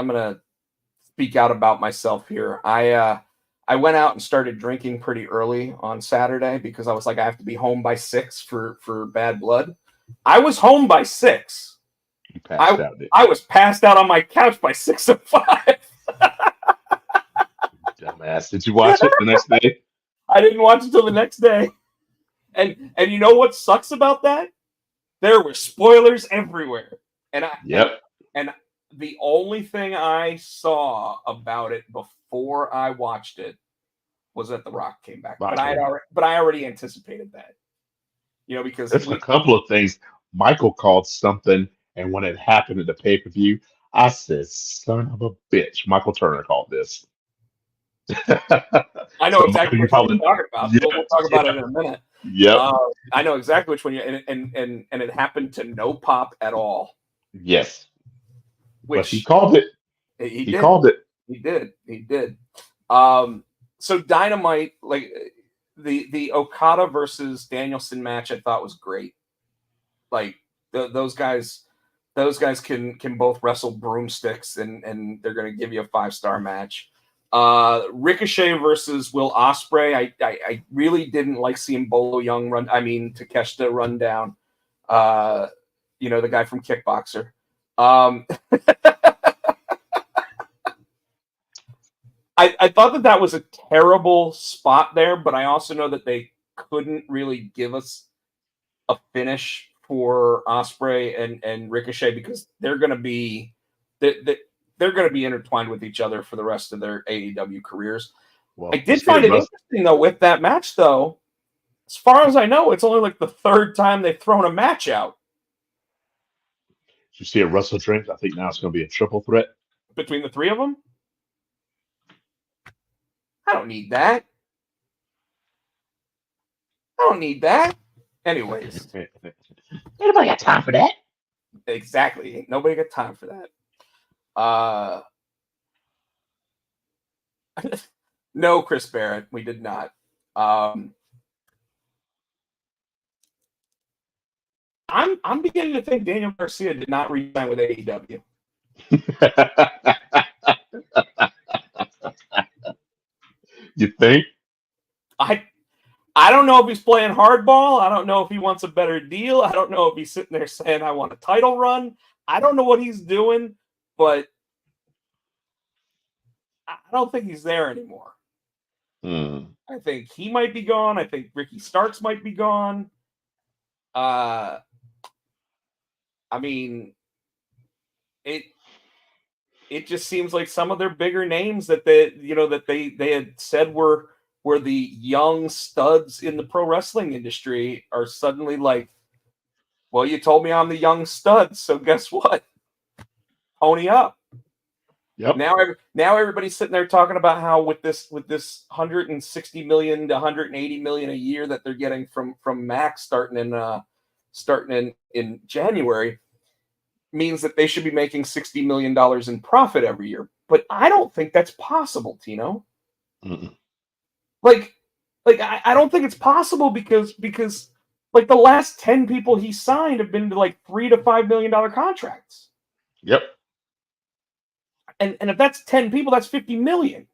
gonna speak out about myself here. I went out and started drinking pretty early on Saturday because I was like, I have to be home by 6 for Bad Blood. I was home by 6. You passed out, didn't I was passed out on my couch by 6:05. you? Dumbass. Did you watch it the next day? I didn't watch it till the next day. And you know what sucks about that? There were spoilers everywhere. Yep. And the only thing I saw about it before I watched it was that The Rock came back. But I already anticipated that. You know, because There's a couple of things. Michael called something, and when it happened at the pay-per-view, I said, son of a bitch. Michael Turner called this. I know So exactly Michael, what you're talking about. Yeah, We'll talk about it in a minute. Yep. I know exactly which one and it happened to no pop at all. Yes. Which But he called it. He called it. He did. So Dynamite, like the Okada versus Danielson match, I thought was great. Like those guys can both wrestle broomsticks, and they're going to give you a 5-star match. Ricochet versus Will Ospreay. I really didn't like seeing Bolo Young Takeshita run down. The guy from Kickboxer. I thought that was a terrible spot there, but I also know that they couldn't really give us a finish for Ospreay and Ricochet because they're going to be intertwined with each other for the rest of their AEW careers. Well, I did find it interesting though with that match though. As far as I know, it's only like the third time they've thrown a match out You see a Russell Drink. I think now it's going to be a triple threat. between the three of them. I don't need that. I don't need that. Anyways, Anybody got time for that? exactly. Nobody got time for that. No, Chris Barrett, we did not. I'm beginning to think Daniel Garcia did not re-sign with AEW. You think? I don't know if he's playing hardball. I don't know if he wants a better deal. I don't know if he's sitting there saying, I want a title run. I don't know what he's doing, but I don't think he's there anymore. I think he might be gone. I think Ricky Starks might be gone. I mean, it just seems like some of their bigger names that they had said were the young studs in the pro wrestling industry are suddenly like, well, you told me I'm the young stud, so guess what? Pony up. Yep. Now everybody's sitting there talking about how with this 160 million to 180 million a year that they're getting from Max starting in January means that they should be making $60 million in profit every year. But I don't think that's possible, Tino. Mm-mm. Like I don't think it's possible because like the last 10 people he signed have been to like $3 to $5 million contracts. Yep. And if that's 10 people, that's 50 million.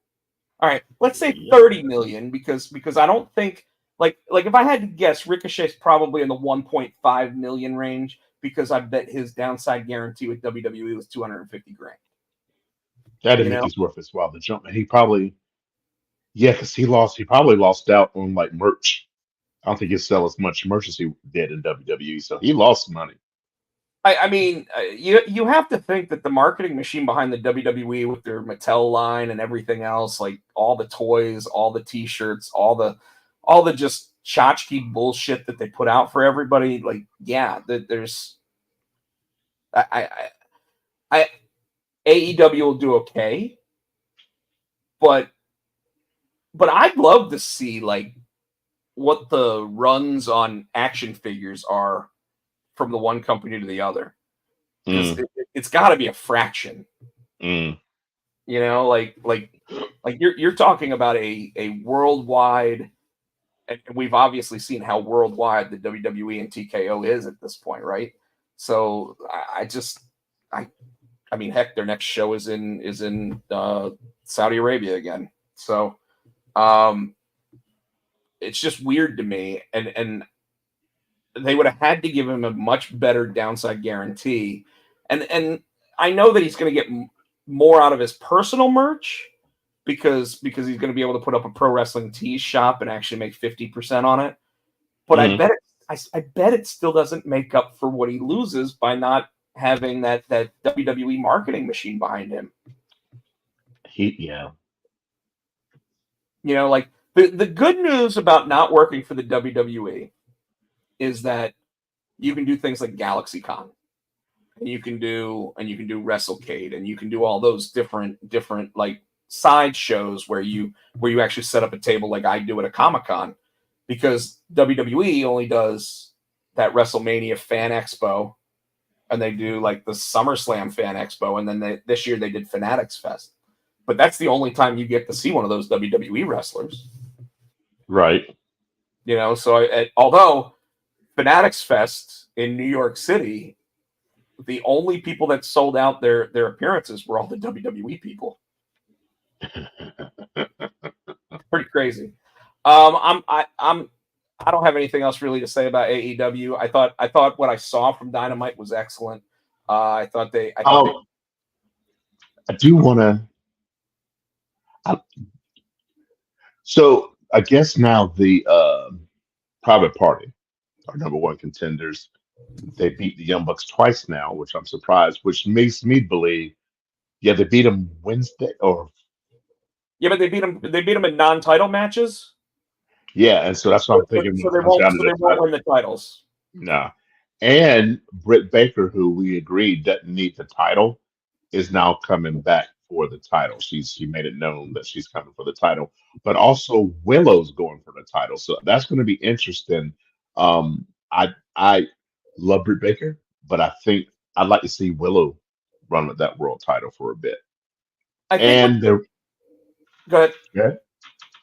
All right, let's say 30 million because I don't think like if I had to guess, Ricochet's probably in the 1.5 million range because I bet his downside guarantee with WWE was 250 grand. That'd make his worth as well. The jump, and he probably, because he probably lost out on like merch. I don't think he'll sell as much merch as he did in WWE, so he lost money. I mean, you have to think that the marketing machine behind the WWE with their Mattel line and everything else, like all the toys, all the T-shirts, all the just tchotchke bullshit that they put out for everybody, like there's AEW will do okay, but I'd love to see like what the runs on action figures are from the one company to the other, because it's got to be a fraction. You know, like you're talking about a worldwide, and we've obviously seen how worldwide the WWE and TKO is at this point, right? So I mean, heck, their next show is in Saudi Arabia again. So it's just weird to me, and they would have had to give him a much better downside guarantee. And I know that he's going to get more out of his personal merch because he's going to be able to put up a pro wrestling tees shop and actually make 50% on it. But I bet it still doesn't make up for what he loses by not having that WWE marketing machine behind him. Yeah. You know, like the good news about not working for the WWE is that you can do things like GalaxyCon, and you can do WrestleCade, and you can do all those different like side shows where you actually set up a table like I do at a Comic-Con, because WWE only does that WrestleMania Fan Expo, and they do like the SummerSlam Fan Expo, and then this year they did Fanatics Fest. But that's the only time you get to see one of those WWE wrestlers. Right. You know, so although Fanatics Fest in New York City, the only people that sold out their appearances were all the WWE people. Pretty crazy. I don't have anything else really to say about AEW. I thought what I saw from Dynamite was excellent. I do want to. So I guess now the Private Party are number one contenders. They beat the Young Bucks twice now, which I'm surprised, which makes me believe, they beat them Wednesday, or but they beat them in non-title matches. Yeah, and so that's what I'm thinking when So it comes down to they the won't title. win the titles. Nah. And Britt Baker, who we agreed doesn't need the title, is now coming back for the title. She made it known that she's coming for the title. But also Willow's going for the title. So that's going to be interesting. I love Britt Baker, but I think I'd like to see Willow run with that world title for a bit. I think And they're go ahead. yeah.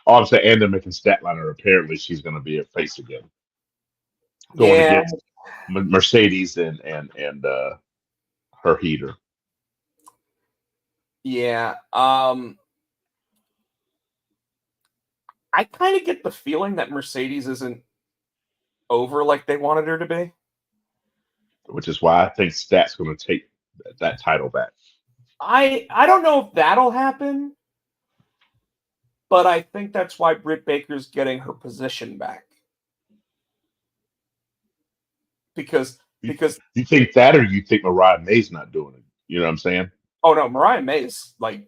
Oh, I'm saying, and they're making Statlander. Apparently, she's going to be a face again, going Yeah, against Mercedes and her heater. yeah. I kind of get the feeling that Mercedes isn't over like they wanted her to be. Which is why I think Stat's going to take that title back. I don't know if that'll happen, but I think that's why Britt Baker's getting her position back. Because You, you think that, or you think Mariah May's not doing it? You know what I'm saying? oh no, Mariah May's like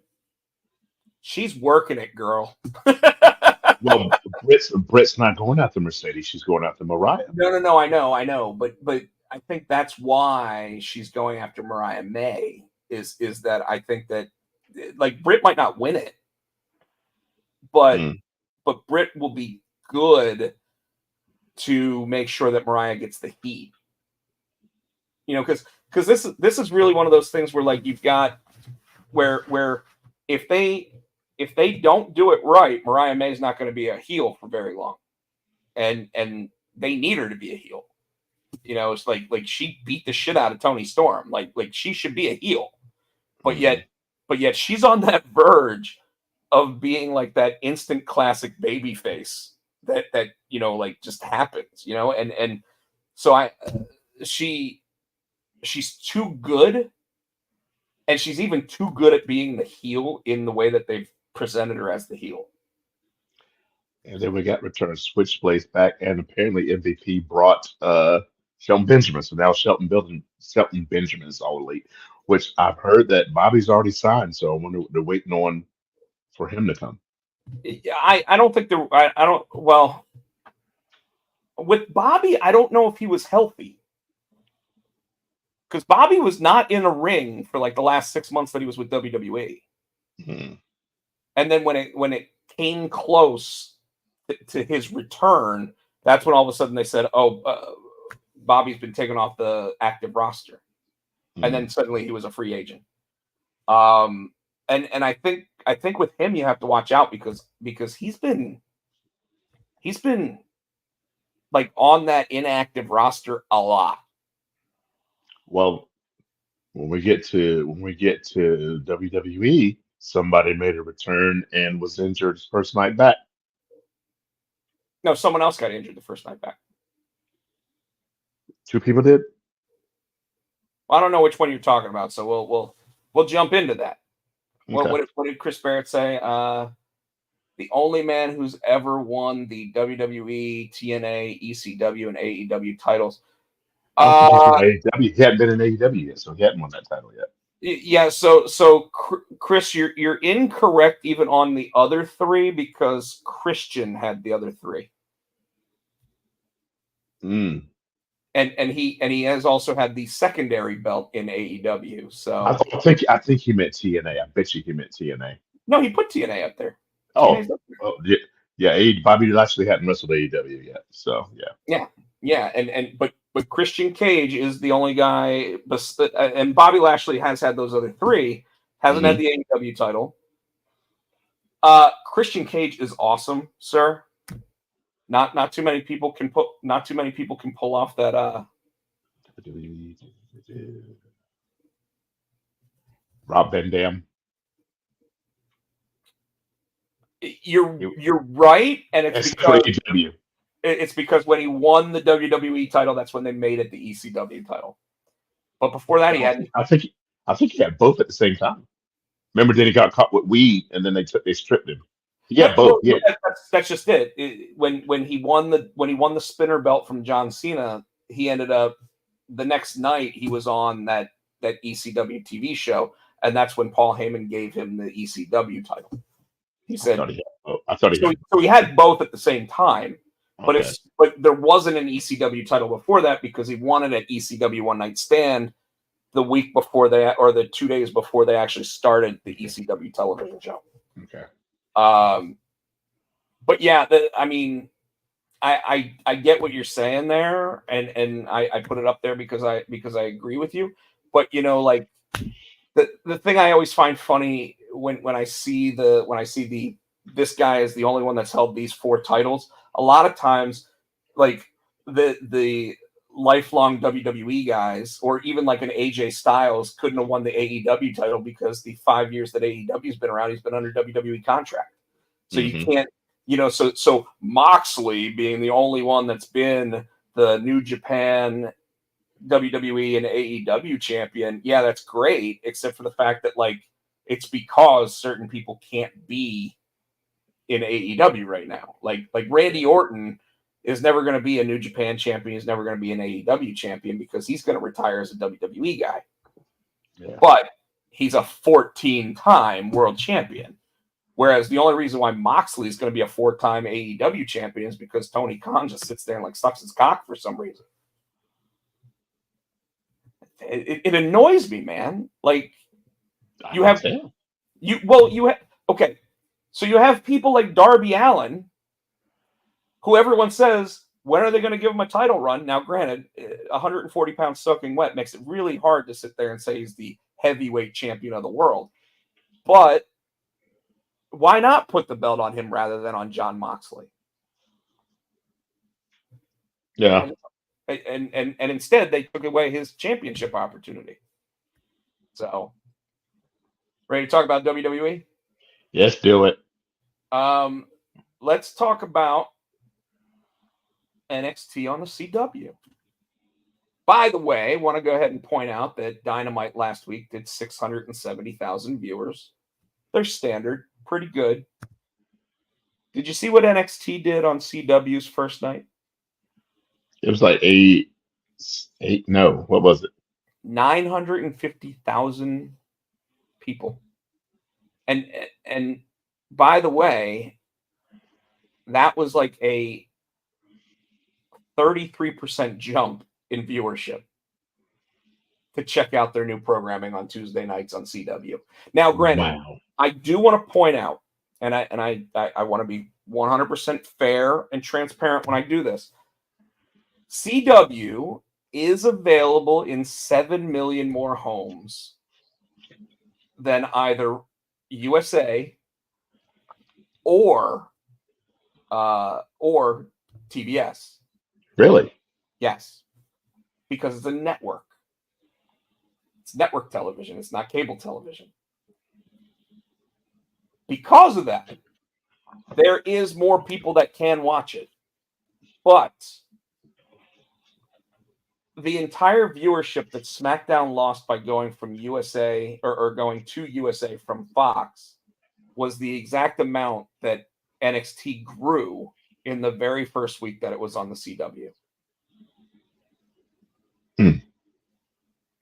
she's working it, girl. Well, Britt's not going after Mercedes. She's going after Mariah. No, I know, but I think that's why she's going after Mariah May. Is that I think that like Britt might not win it, but Mm. Britt will be good to make sure that Mariah gets the heat. You know, because this is really one of those things where like you've got where if they don't do it right, Mariah May's not going to be a heel for very long, and they need her to be a heel. You know, it's like she beat the shit out of Toni Storm. Like she should be a heel, but yet she's on that verge of being like that instant classic baby face that you know like just happens. You know, and so she's too good, and she's even too good at being the heel in the way that they've presented her as the heel. And then we got Return Switchblades back, and apparently MVP brought Shelton Benjamin. So now Shelton Benjamin is all elite, which I've heard that Bobby's already signed. So I wonder what they're waiting on for him to come. I don't think I don't well with Bobby, I don't know if he was healthy. Because Bobby was not in a ring for like the last 6 months that he was with WWE. Hmm. And then when it came close to his return, that's when all of a sudden they said, "Oh, Bobby's been taken off the active roster," and then suddenly he was a free agent. And I think with him you have to watch out because he's been like on that inactive roster a lot. Well, when we get to WWE, somebody made a return and was injured his first night back. No, someone else got injured the first night back. Two people did. I don't know which one you're talking about, so we'll jump into that. Okay. What did Chris Barrett say? The only man who's ever won the WWE, TNA, ECW, and AEW titles. I don't think he's been in AEW. He hadn't been in AEW yet, so he hadn't won that title yet. Yeah, so Chris, you're incorrect even on the other three because Christian had the other three. Mm. And he has also had the secondary belt in AEW. So I think he meant TNA. I bet you he meant TNA. no, he put TNA up there. Oh, TNA's up there. well, yeah. Bobby Lashley hadn't wrestled AEW yet, so yeah. Yeah, but Christian Cage is the only guy, and Bobby Lashley has had those other three. Hasn't had the AEW title. Christian Cage is awesome, sir. Not too many people can pull off that. Rob Van Dam. You're right, and it's because when he won the WWE title, that's when they made it the ECW title. But before that, he had. I think he had both at the same time. Remember, then he got caught with weed, and then they stripped him. Yeah, both. Well, yeah, that's just it. When he won the spinner belt from John Cena, he ended up the next night he was on that ECW TV show, and that's when Paul Heyman gave him the ECW title. He said I thought he had. so he had both at the same time, but Okay. but there wasn't an ECW title before that because he won it at ECW One Night Stand the week before the 2 days before they actually started the ECW television show. Okay. But yeah, I mean, I get what you're saying there, and I put it up there because I agree with you. But you know, like the thing I always find funny when I see this guy is the only one that's held these 4 titles. A lot of times, like the lifelong WWE guys, or even like an AJ Styles, couldn't have won the AEW title because the 5 years that AEW's been around, he's been under WWE contract. So you can't, you know, so Moxley being the only one that's been the New Japan, WWE, and AEW champion, yeah, that's great, except for the fact that like it's because certain people can't be in AEW right now. Like Randy Orton is never going to be a New Japan champion. He's never going to be an AEW champion because he's going to retire as a WWE guy. Yeah. But he's a 14-time world champion. Whereas the only reason why Moxley is going to be a 4-time AEW champion is because Tony Khan just sits there and like sucks his cock for some reason. It annoys me, man. Like you have okay. So you have people like Darby Allin, who everyone says, when are they going to give him a title run? Now, granted, 140 pounds soaking wet makes it really hard to sit there and say he's the heavyweight champion of the world. But why not put the belt on him rather than on Jon Moxley? Yeah. And instead, they took away his championship opportunity. So, ready to talk about WWE? Yes, do it. Let's talk about NXT on the CW. By the way, I want to go ahead and point out that Dynamite last week did 670,000 viewers. They're standard, pretty good. Did you see what NXT did on CW's first night? It was like what was it? 950,000 people. And by the way, that was like a 33% jump in viewership to check out their new programming on Tuesday nights on CW. Now, granted, I do want to point out, and I want to be 100% fair and transparent when I do this. CW is available in 7 million more homes than either USA or TBS. Really? Yes, because it's a network. It's network television. It's not cable television. Because of that, there is more people that can watch it. But the entire viewership that SmackDown lost by going from USA or going to USA from Fox was the exact amount that NXT grew in the very first week that it was on the CW.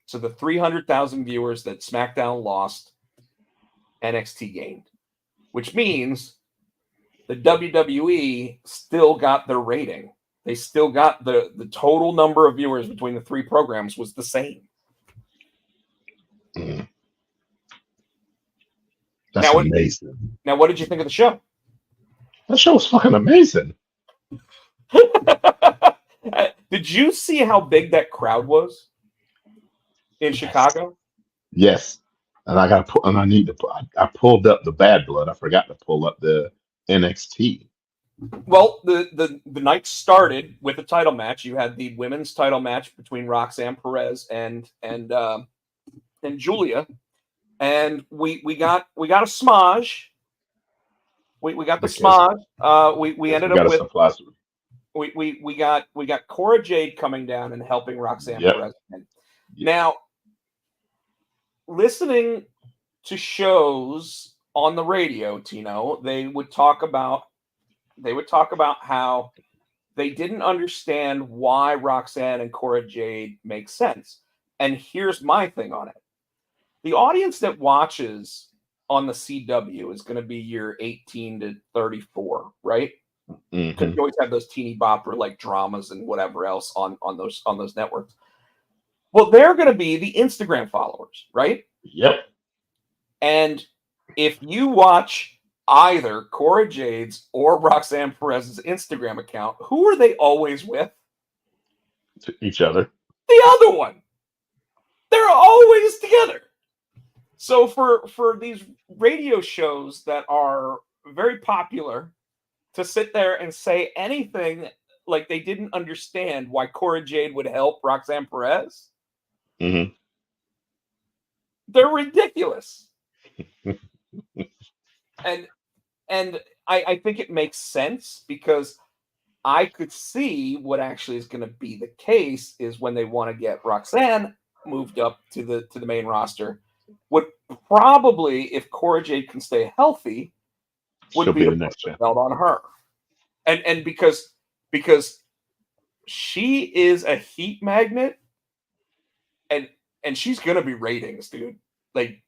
So the 300,000 viewers that SmackDown lost, NXT gained, which means the WWE still got their rating. They still got the total number of viewers between the 3 programs was the same. That's amazing. Now, what did you think of the show? That show was fucking amazing. Did you see how big that crowd was in Chicago? Yes. And I pulled up the Bad Blood. I forgot to pull up the NXT. Well, the night started with a title match. You had the women's title match between Roxanne Perez and Julia, and we got a smudge. We got the smudge. We ended up with we got Cora Jade coming down and helping Roxanne Perez. Now, listening to shows on the radio, Tino, they would talk about how they didn't understand why Roxanne and Cora Jade make sense. And here's my thing on it. The audience that watches on the CW is going to be your 18 to 34, right? Because Mhm. you always have those teeny bopper like dramas and whatever else on those networks. Well, they're going to be the Instagram followers, right? Yep. And if you watch either Cora Jade's or Roxanne Perez's Instagram account, who are they always with? To each other. The other one. They're always together. So for these radio shows that are very popular to sit there and say anything like they didn't understand why Cora Jade would help Roxanne Perez, Mhm. they're ridiculous. And I think it makes sense because I could see what actually is going to be the case is when they want to get Roxanne moved up to the main roster, would probably, if Cora Jade can stay healthy, She'll would be be to the put next the champion. belt on her. And because she is a heat magnet and she's gonna be ratings, dude. Like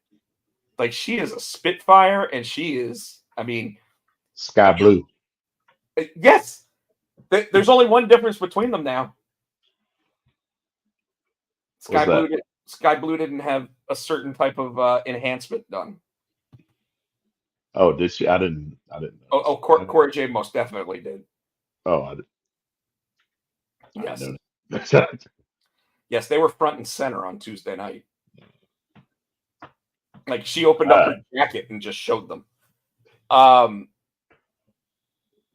she is a spitfire and she is, I mean, Sky Blue. yes. There's only one difference between them now. What's that? Sky Blue didn't have a certain type of enhancement done. Oh, did she? I didn't notice. Cora Jade most definitely did. Oh, I Yes. didn't notice. Yes, they were front and center on Tuesday night. Like she opened up her jacket and just showed them.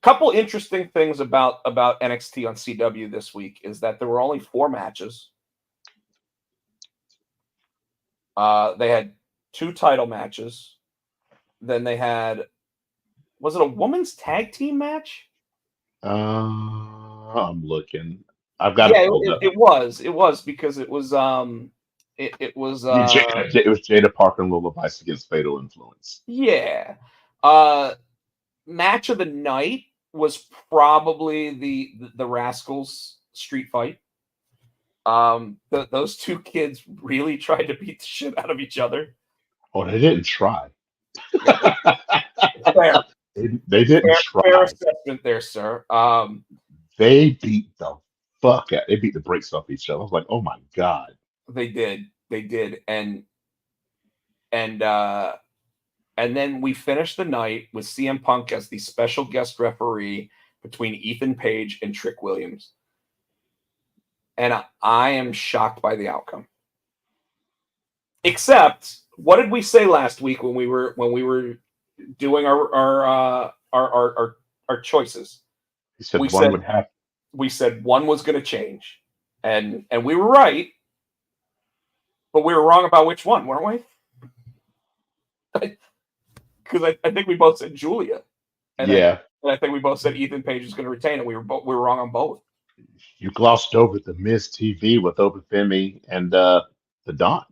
Couple interesting things about NXT on CW this week is that there were only 4 matches. They had 2 title matches. Then they had, was it a women's tag team match? I'm looking. I've got Yeah, it pulled up. it was because it was it was It was Jada Parker and Lola Vice against Fatal Influence. yeah. Match of the night was probably the Rascals street fight. Those 2 kids really tried to beat the shit out of each other. Oh, they didn't try. Fair. They didn't try. Fair assessment there, sir. They beat the fuck out. They beat the brakes off each other. I was like, oh my God. They did, and then we finished the night with CM Punk as the special guest referee between Ethan Page and Trick Williams. And I am shocked by the outcome. Except, what did we say last week when we were doing our choices? He said We one said would have. we said one was going to change, and we were right, but we were wrong about which one, weren't we? Because I think we both said Julia, and Yeah. I think we both said Ethan Page is going to retain, and we were wrong on both. You glossed over the Miz TV with Obafemi and the Dawn.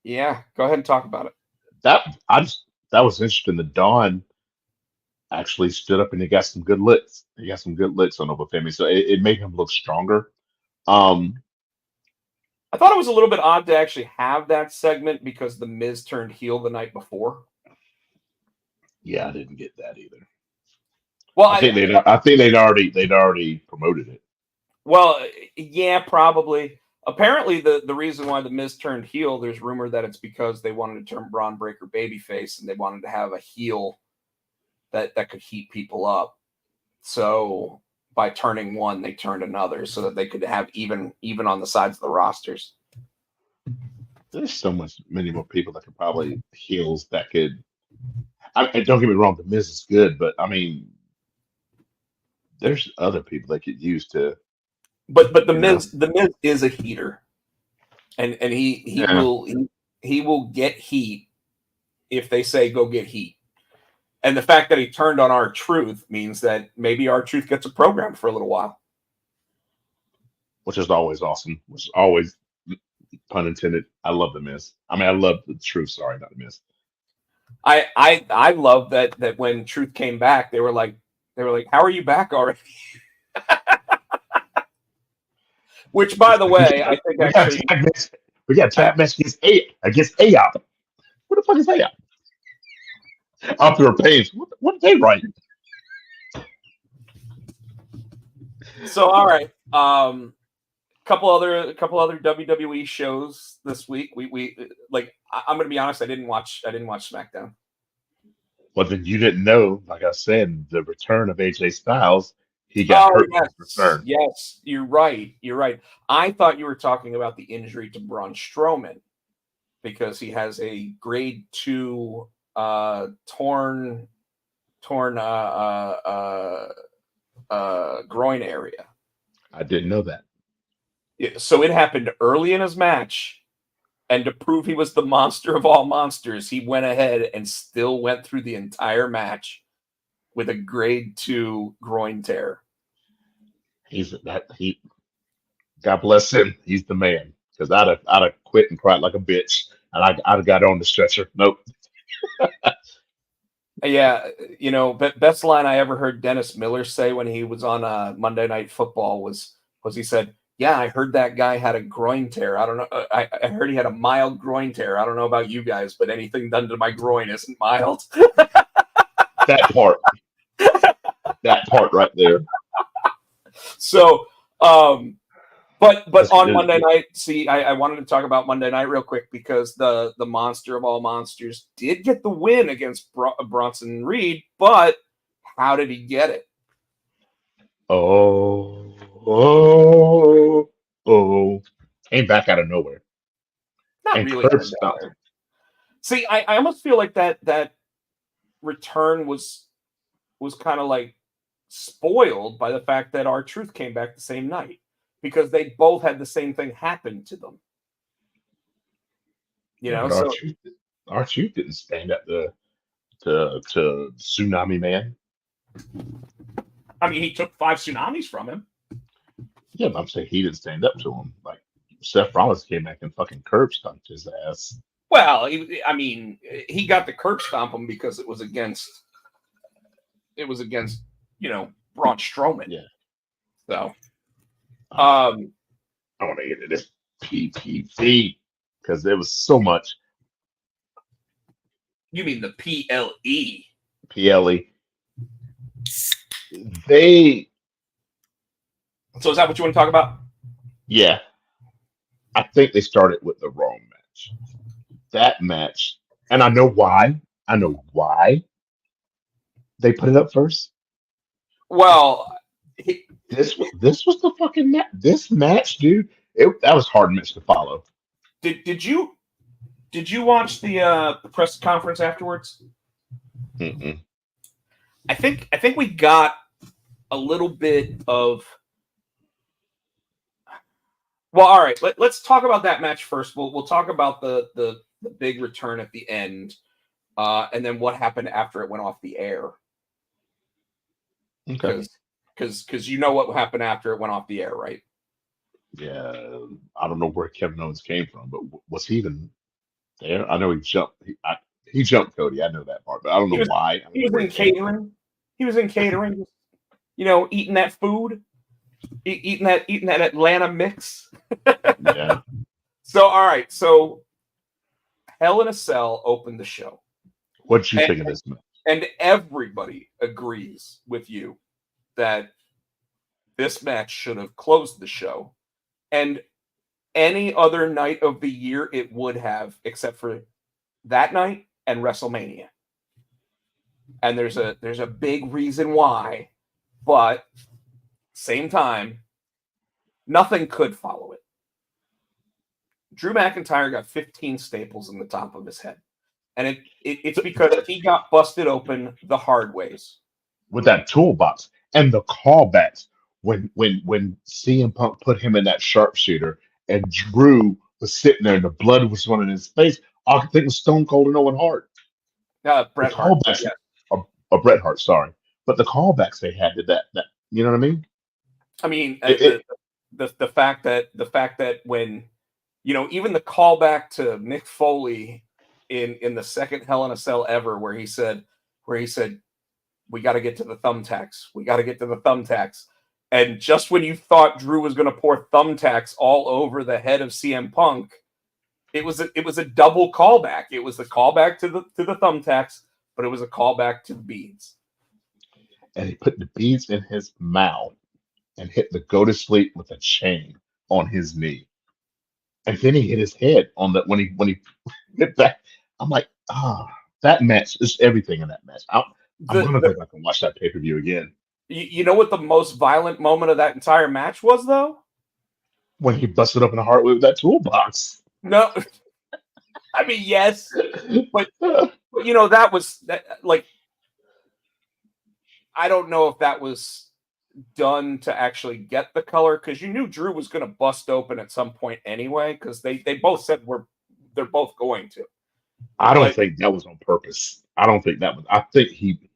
Yeah, go ahead and talk about it. That was interesting. The Dawn actually stood up and he got some good licks. He got some good licks on Obafemi, so it made him look stronger. I thought it was a little bit odd to actually have that segment because the Miz turned heel the night before. Yeah, I didn't get that either. Well, I think they'd already promoted it. Well, yeah, probably. Apparently, the reason why the Miz turned heel, there's rumor that it's because they wanted to turn Braun Breaker babyface, and they wanted to have a heel that could heat people up. So by turning one, they turned another, so that they could have even on the sides of the rosters. There's so many more people that could probably heels that could. And don't get me wrong, the Miz is good, but I mean, there's other people they could use to. But the Miz is a heater, and he will get heat if they say go get heat. And the fact that he turned on R-Truth means that maybe R-Truth gets a program for a little while, which is always awesome. Which is always, pun intended. I love the Miz. I mean, I love the Truth. Sorry, not the Miz. I love that when Truth came back, they were like, how are you back already? Which, by the way, I think we got tag match against AOP. What the fuck is AOP? Popular Pains. What did they write? So all right, couple other WWE shows this week. We like I'm gonna be honest. I didn't watch SmackDown. Well, then you didn't know, like I said, the return of AJ Styles. He got Oh hurt with his yes, return. yes, you're right. You're right. I thought you were talking about the injury to Braun Strowman because he has a grade 2 torn groin area. I didn't know that. Yeah, so it happened early in his match, and to prove he was the monster of all monsters, he went ahead and still went through the entire match with a grade 2 groin tear. He. God bless him. He's the man. Because I'd have quit and cried like a bitch, and I'd have got on the stretcher. Nope. Yeah, best line I ever heard Dennis Miller say when he was on Monday Night Football was he said, "Yeah, I heard that guy had a groin tear. I don't know. I heard he had a mild groin tear. I don't know about you guys, but anything done to my groin isn't mild." That part. That part right there. So, but That's on good. Monday night, see, I wanted to talk about Monday night real quick because the monster of all monsters did get the win against Bronson Reed, but how did he get it? Oh, oh, oh. Came back out of nowhere Not and really out curb of stomped nowhere. him. See, I almost feel like that return was kind of like spoiled by the fact that R-Truth came back the same night because they both had the same thing happen to them. Yeah, but So our truth didn't stand up to Tsunami Man. I mean, he took 5 tsunamis from him. Yeah, but I'm saying he didn't stand up to him. Like Seth Rollins came back and fucking curb stomped his ass. Well, he got the curb stomp him because it was against Braun Strowman. Yeah. So, I want to get into this PPV because there was so much you mean the PLE? PLE. They, So is that what you want to talk about? yeah, I think they started with the wrong match. That match, and I know why. I know why they put it up first. Well, This was the fucking match. This match, dude. That was hard match to follow. did you watch the press conference afterwards? Mm-mm. I think we got a little bit of. Well, all right. Let's talk about that match first. We'll talk about the big return at the end, and then what happened after it went off the air. Okay. Because you know what happened after it went off the air, right? Yeah, I don't know where Kevin Owens came from, but was he even there? I know he jumped. He jumped Cody. I know that part, but I don't know why. I don't He know was where in he came from. catering. He was in catering. Eating that food, eating that Atlanta mix. Yeah. So all right. So Hell in a Cell opened the show. What did you think of this match? And everybody agrees with you that this match should have closed the show. And any other night of the year, it would have, except for that night and WrestleMania. And there's a big reason why, but same time, nothing could follow it. Drew McIntyre got 15 staples in the top of his head. And it's because he got busted open the hard ways. With that toolbox and the callbacks when CM Punk put him in that sharpshooter and Drew was sitting there and the blood was running in his face, all I could think was Stone Cold and Owen Hart. Bret Hart. Yeah. Or Bret Hart, sorry. But the callbacks they had to that you know what I mean? I mean, the fact that when even the callback to Mick Foley in the second Hell in a Cell ever, where he said, we got to get to the thumbtacks. We got to get to the thumbtacks. And just when you thought Drew was going to pour thumbtacks all over the head of CM Punk, it was a double callback. It was the callback to the thumbtacks, but it was a callback to the beads. And he put the beads in his mouth and hit the go to sleep with a chain on his knee. And then he hit his head on that when he hit that. I'm like, that match is everything in that match. I'm gonna go back and watch that pay-per-view again. You know what the most violent moment of that entire match was, though? When he busted up in the heart with that toolbox. No, I mean, yes, but you know, that was that. Like, I don't know if that was done to actually get the color, because you knew Drew was going to bust open at some point anyway, because they both said they're both going to. I don't think that was on purpose. I don't think that was. I think he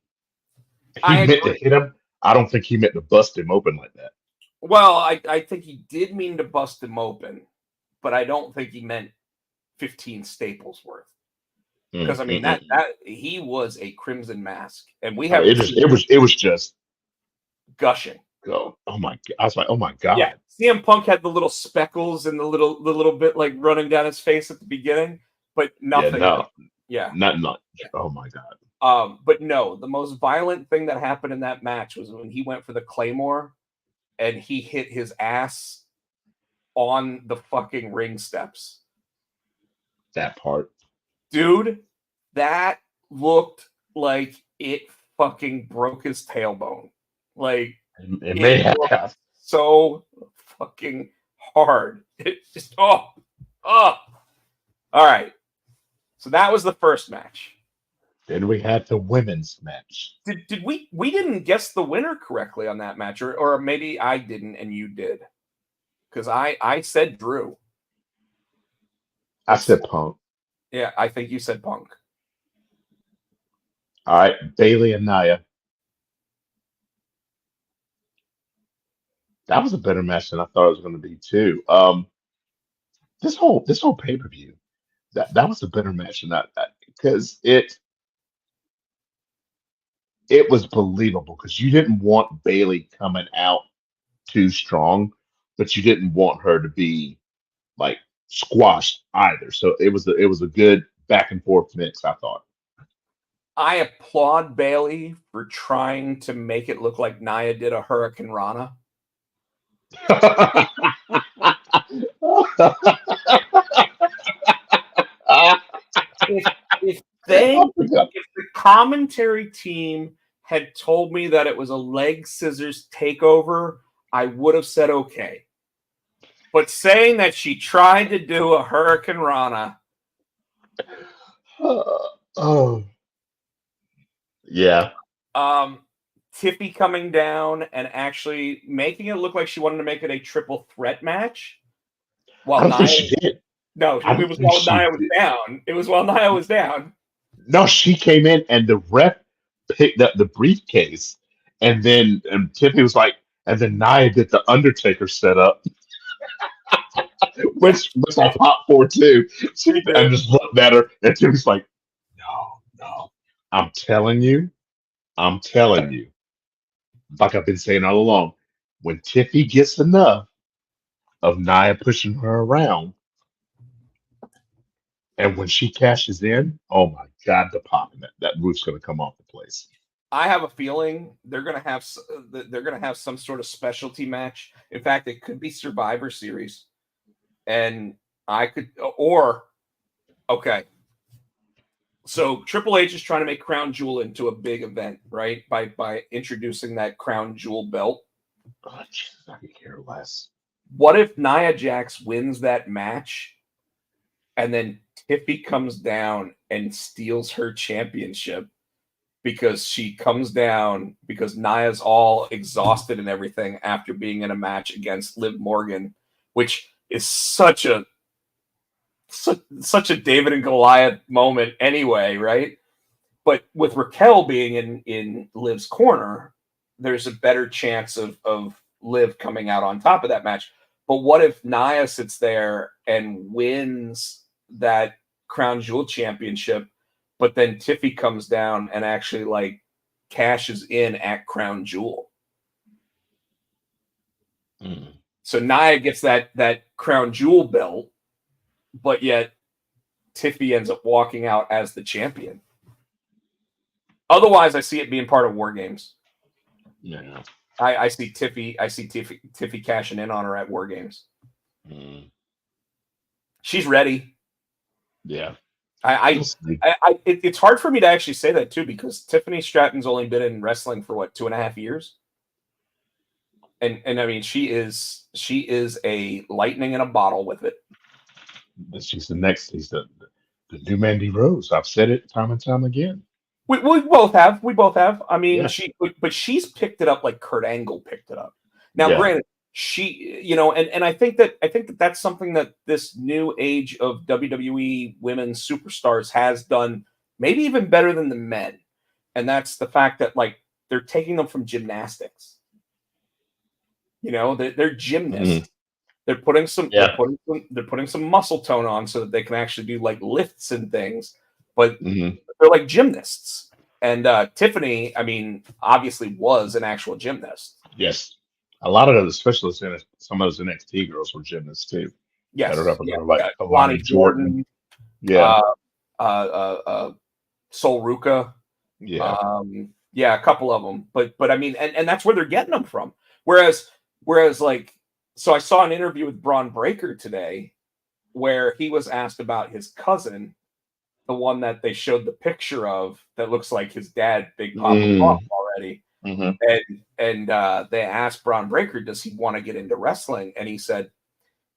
meant to hit him. I don't think he meant to bust him open like that. Well, I think he did mean to bust him open, but I don't think he meant 15 staples worth. Because I mean that he was a Crimson Mask, and we have it was just gushing. Oh my god! I was like, oh my god. Yeah, CM Punk had the little speckles and the little bit like running down his face at the beginning, but nothing. Nothing. Oh my god. But no, the most violent thing that happened in that match was when he went for the Claymore and he hit his ass on the fucking ring steps. That part. Dude, that looked like it fucking broke his tailbone. Like, it may have so fucking hard. It just all right. So that was the first match. Then we had the women's match. Did we didn't guess the winner correctly on that match, or maybe I didn't and you did, because I said Drew. I said Punk. Yeah, I think you said Punk. All right, Bailey and Nia. That was a better match than I thought it was going to be too. This whole pay-per-view, that was a better match than that, because it was believable, because you didn't want Bailey coming out too strong, but you didn't want her to be like squashed either. So it was a good back and forth mix, I thought. I applaud Bailey for trying to make it look like Nia did a Hurricane Rana. If the commentary team had told me that it was a leg scissors takeover, I would have said okay. But saying that she tried to do a Hurricane Rana. Yeah. Tiffy coming down and actually making it look like she wanted to make it a triple threat match. I don't think she did. No, it was while Nia was down. It was while Nia was down. No, she came in and the ref picked up the briefcase, and then Tiffy was like, and then Nia did the Undertaker setup, which I popped for too. I just looked at her, and Tiffy's like, no, I'm telling you, like I've been saying all along, when Tiffy gets enough of Nia pushing her around, and when she cashes in, oh my god, the pop, that roof's going to come off the place. I have a feeling they're going to have some sort of specialty match. In fact, it could be Survivor Series, and okay. So Triple H is trying to make Crown Jewel into a big event, right? By introducing that Crown Jewel belt. Oh, Jesus, I could care less. What if Nia Jax wins that match, and then Tiffy comes down and steals her championship because she comes down because Nia's all exhausted and everything after being in a match against Liv Morgan, which is such a David and Goliath moment anyway, right? But with Raquel being in Liv's corner, there's a better chance of Liv coming out on top of that match. But what if Nia sits there and wins that Crown Jewel championship, but then Tiffy comes down and actually like cashes in at Crown Jewel? So Nia gets that Crown Jewel belt, but yet Tiffy ends up walking out as the champion. Otherwise, I see it being part of War Games. Yeah. I see Tiffy cashing in on her at War Games. She's ready. Yeah. It's hard for me to actually say that too, because Tiffany Stratton's only been in wrestling for what, 2.5 years, and I mean she is a lightning in a bottle with it. She's the next. He's the new Mandy Rose. I've said it time and time again. We both have. I mean, Yeah. but she's picked it up like Kurt Angle picked it up. Now, Yeah. granted, and I think that that's something that this new age of WWE women's superstars has done maybe even better than the men, and that's the fact that like they're taking them from gymnastics. They're gymnasts. They're putting some they're putting some muscle tone on so that they can actually do like lifts and things, but they're like gymnasts. And Tiffany, I mean, obviously was an actual gymnast. Yes. A lot of those, especially some of those NXT girls, were gymnasts too. Yes. Like Lonnie Jordan. Yeah. Sol Ruka. Yeah. A couple of them. But I mean, and that's where they're getting them from. Whereas like, so I saw an interview with Braun Breaker today where he was asked about his cousin, the one that they showed the picture of that looks like his dad, Big Papa Pump, already. And they asked Braun Breaker, does he want to get into wrestling? And he said,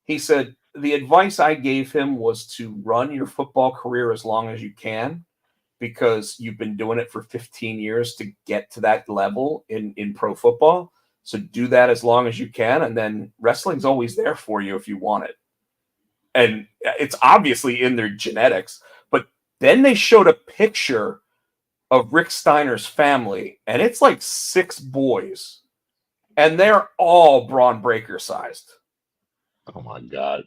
the advice I gave him was to run your football career as long as you can, because you've been doing it for 15 years to get to that level in pro football. So do that as long as you can. And then wrestling's always there for you if you want it. And it's obviously in their genetics. But then they showed a picture of Rick Steiner's family, and it's like 6 boys. And they're all Braun Breaker sized. Oh my God.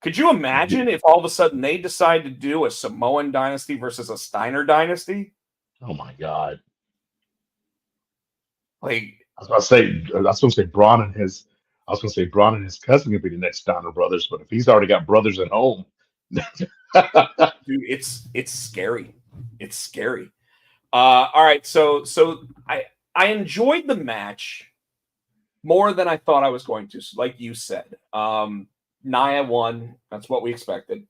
Could you imagine if all of a sudden they decide to do a Samoan dynasty versus a Steiner dynasty? Oh my God. Like, I was going to say Braun and his cousin could be the next Steiner brothers, but if he's already got brothers at home, dude, it's scary. It's scary. All right, so I enjoyed the match more than I thought I was going to. Like you said, Nia won. That's what we expected.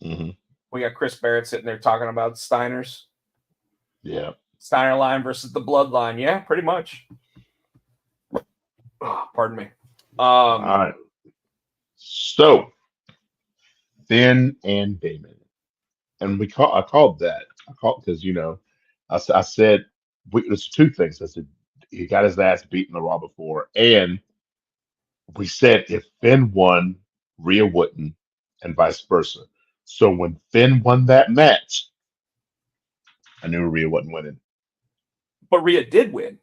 We got Chris Barrett sitting there talking about Steiners. Yeah. Steiner line versus the Bloodline. Yeah, pretty much. Oh, pardon me. All right. So, Finn and Damon. And I called because, I said, there's 2 things. I said, he got his ass beaten the Raw before. And we said if Finn won, Rhea wouldn't, and vice versa. So when Finn won that match, I knew Rhea wasn't winning. But Rhea did win.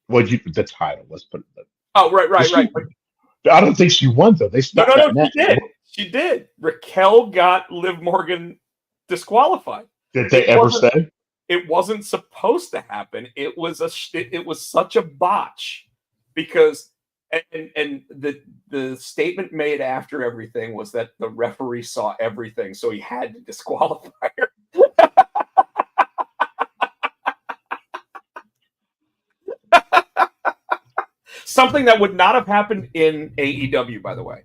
Well, the title, let's put it. Oh, right. I don't think she won, though. They stopped that match. She did. Raquel got Liv Morgan disqualified. Did they ever say? It wasn't supposed to happen. It was such a botch because and the statement made after everything was that the referee saw everything, so he had to disqualify her. Something that would not have happened in AEW, by the way.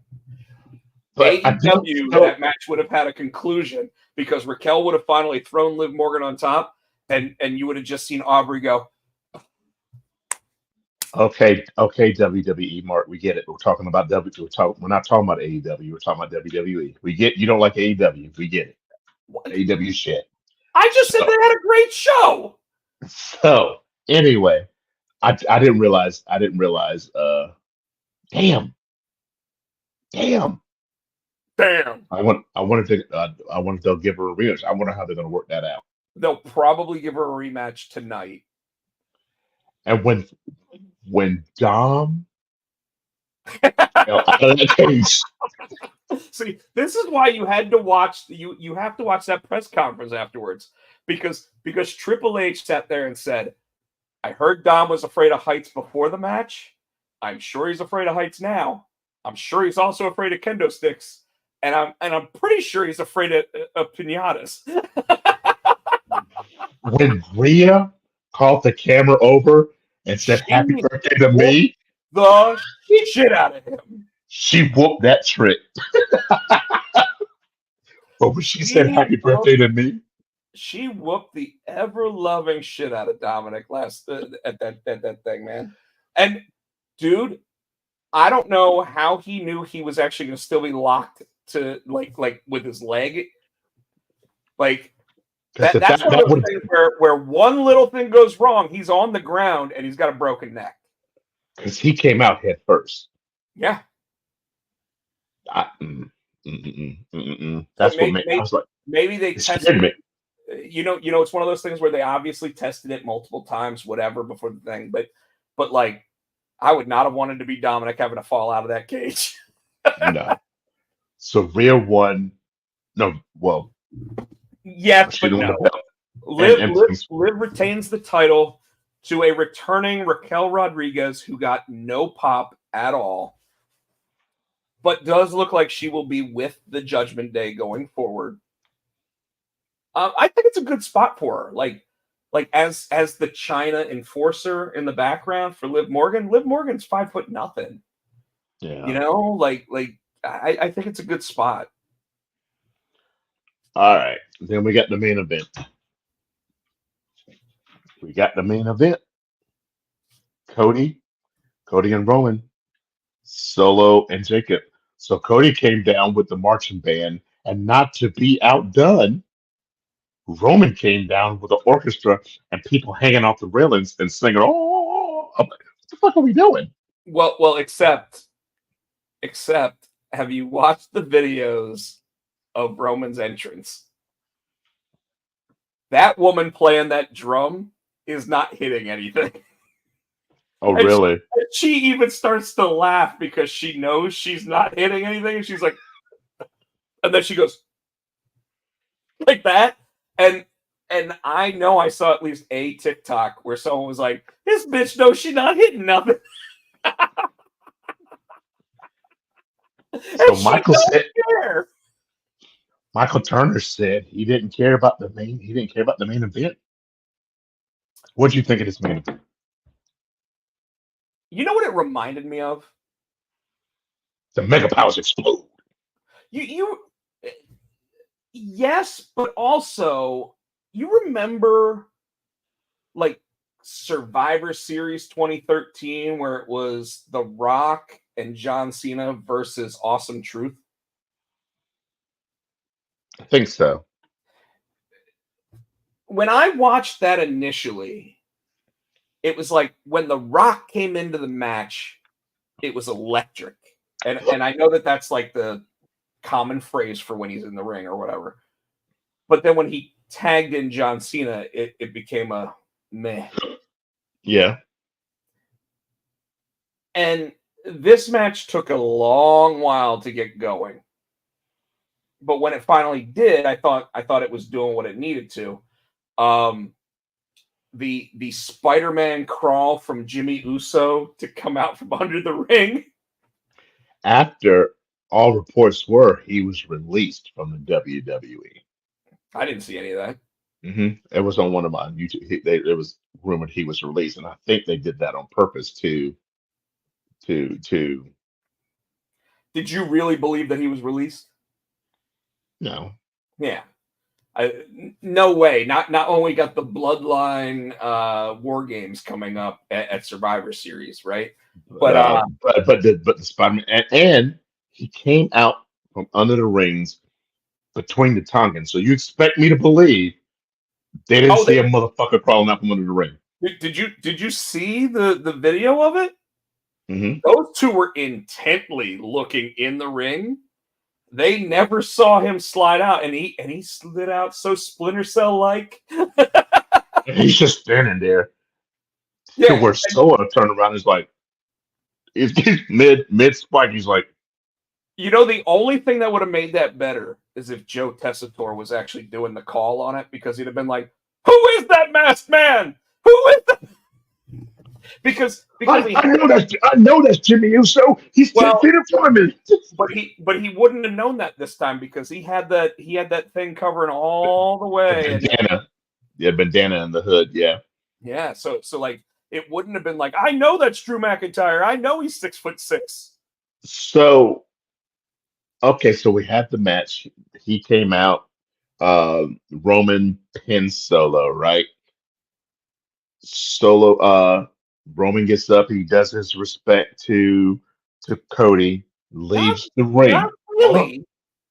But AEW, that match would have had a conclusion because Raquel would have finally thrown Liv Morgan on top, and you would have just seen Aubrey go. Okay, WWE, Mark, we get it. We're talking about we're not talking about AEW. We're talking about WWE. We get you don't like AEW. We get it. What? AEW shit. I just said they had a great show. So anyway. I didn't realize. Damn. I wanted they'll give her a rematch. I wonder how they're going to work that out. They'll probably give her a rematch tonight. And when Dom out of that cage. See, this is why you had to watch. You have to watch that press conference afterwards because Triple H sat there and said, I heard Dom was afraid of heights before the match. I'm sure he's afraid of heights now. I'm sure he's also afraid of kendo sticks. And I'm pretty sure he's afraid of piñatas. when Rhea called the camera over and said "Happy She birthday" to whooped me, the shit out of him. she whooped that trick. But when she said She "Happy whooped, birthday" to me, she whooped the ever loving shit out of Dominic last at that thing, man. And dude, I don't know how he knew he was actually going to still be locked to like with his leg. Like because that's one of that those would things where one little thing goes wrong, he's on the ground and he's got a broken neck. because he came out head first. Yeah. I, mm, mm, mm, mm, mm, mm. So That's what made. I was like, maybe they it tested scared me. it's one of those things where they obviously tested it multiple times, whatever, before the thing. But like, I would not have wanted to be Dominic having to fall out of that cage. No. So Rhea won. No, well, Yes, she but didn't win the no. belt. Liv, And Liv, Liv retains the title to a returning Raquel Rodriguez, who got no pop at all, but does look like she will be with the Judgment Day going forward. I think it's a good spot for her. Like as the China enforcer in the background for Liv Morgan. Liv Morgan's 5 foot nothing. yeah. You know, I think it's a good spot. All right. Then we got the main event. We got the main event. Cody and Roman, Solo and Jacob. So Cody came down with the marching band, and not to be outdone, Roman came down with the orchestra and people hanging off the railings and singing. Oh, I'm like, what the fuck are we doing? Well, except have you watched the videos of Roman's entrance? That woman playing that drum is not hitting anything. Oh, And really? she even starts to laugh because she knows she's not hitting anything. And she's like, and then she goes like that. And I know I saw at least a TikTok where someone was like, this bitch knows she's not hitting nothing. So Michael said, care. Michael Turner said he didn't care about the main. He didn't care about the main event. What do you think of this main event? You know what it reminded me of? The Mega Powers explode. You yes, but also you remember like Survivor Series 2013 where it was The Rock and John Cena versus Awesome Truth? I think so. When I watched that initially, it was like when The Rock came into the match, it was electric. And I know that that's like the common phrase for when he's in the ring or whatever. But then when he tagged in John Cena, it became a meh. Yeah. And this match took a long while to get going. But when it finally did, I thought it was doing what it needed to. The Spider-Man crawl from Jimmy Uso to come out from under the ring. After all reports were he was released from the WWE. I didn't see any of that. It was on one of my YouTube. It was rumored he was released, and I think they did that on purpose to. Did you really believe that he was released? No. Yeah. No way. Not only got the Bloodline War Games coming up at Survivor Series, right? But the Spider-Man and he came out from under the rings between the Tongans. So you expect me to believe they didn't see a motherfucker crawling out from under the ring? Did you see the video of it? Those two were intently looking in the ring. They never saw him slide out, and he slid out so Splinter Cell like. He's just standing there. Yeah, where Solo turned around is like, he's mid spike. He's like, you know, the only thing that would have made that better is if Joe Tessitore was actually doing the call on it, because he'd have been like, "Who is that masked man? Who is that?" Because I know that's Jimmy Uso. He's 10 feet in front of me. But he wouldn't have known that this time because he had that thing covering all the way. Yeah, bandana in the hood. Yeah. Yeah. So like it wouldn't have been like, I know that's Drew McIntyre. I know he's 6'6". So okay, so we had the match. He came out. Roman pins Solo, right? Solo. Roman gets up. He does his respect to Cody. Not Leaves the not ring. Hold on. really.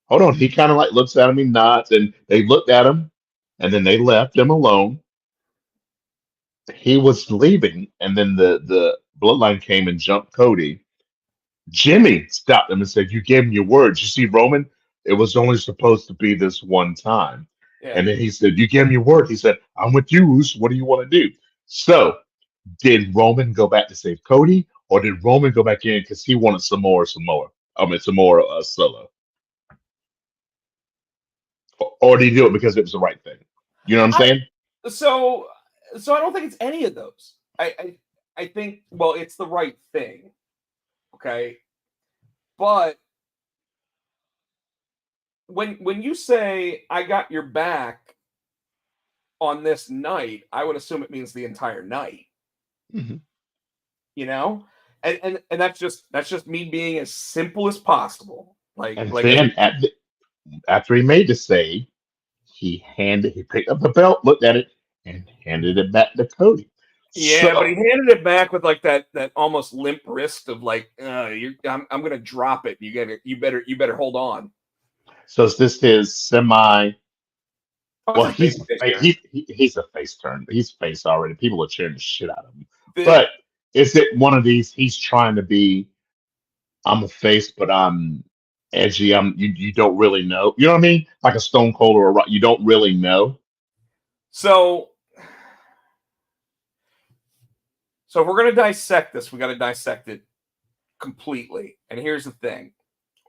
Hold on. He kind of like looks at him. He nods, and they looked at him, and then they left him alone. He was leaving, and then the bloodline came and jumped Cody. Jimmy stopped him and said, "You gave him your word. You see, Roman, it was only supposed to be this one time." Yeah. And then he said, "You gave him your word." He said, "I'm with you, Uso. What do you want to do?" So, did Roman go back to save Cody, or did Roman go back in because he wanted some more Samoa? I mean, some more Solo, or did he do it because it was the right thing? You know what I'm I saying? so I don't think it's any of those. I think, well, it's the right thing. Okay. But when you say I got your back on this night, I would assume it means the entire night, Mhm. you know? And that's just me being as simple as possible. And Like as then after he made the save, he picked up the belt, looked at it, and handed it back to Cody. Yeah, but So he handed it back with like that almost limp wrist of like, I'm gonna drop it. You better hold on. so is this his semi? Oh, it's Well, his baby face turn. he's a face turn. He's face already. People are cheering the shit out of him. The, But is it one of these? He's trying to be. I'm a face, but I'm edgy. You don't really know. You know what I mean? Like a Stone Cold or a Rock. You don't really know. so so if we're gonna dissect this, we got to dissect it completely. And here's the thing: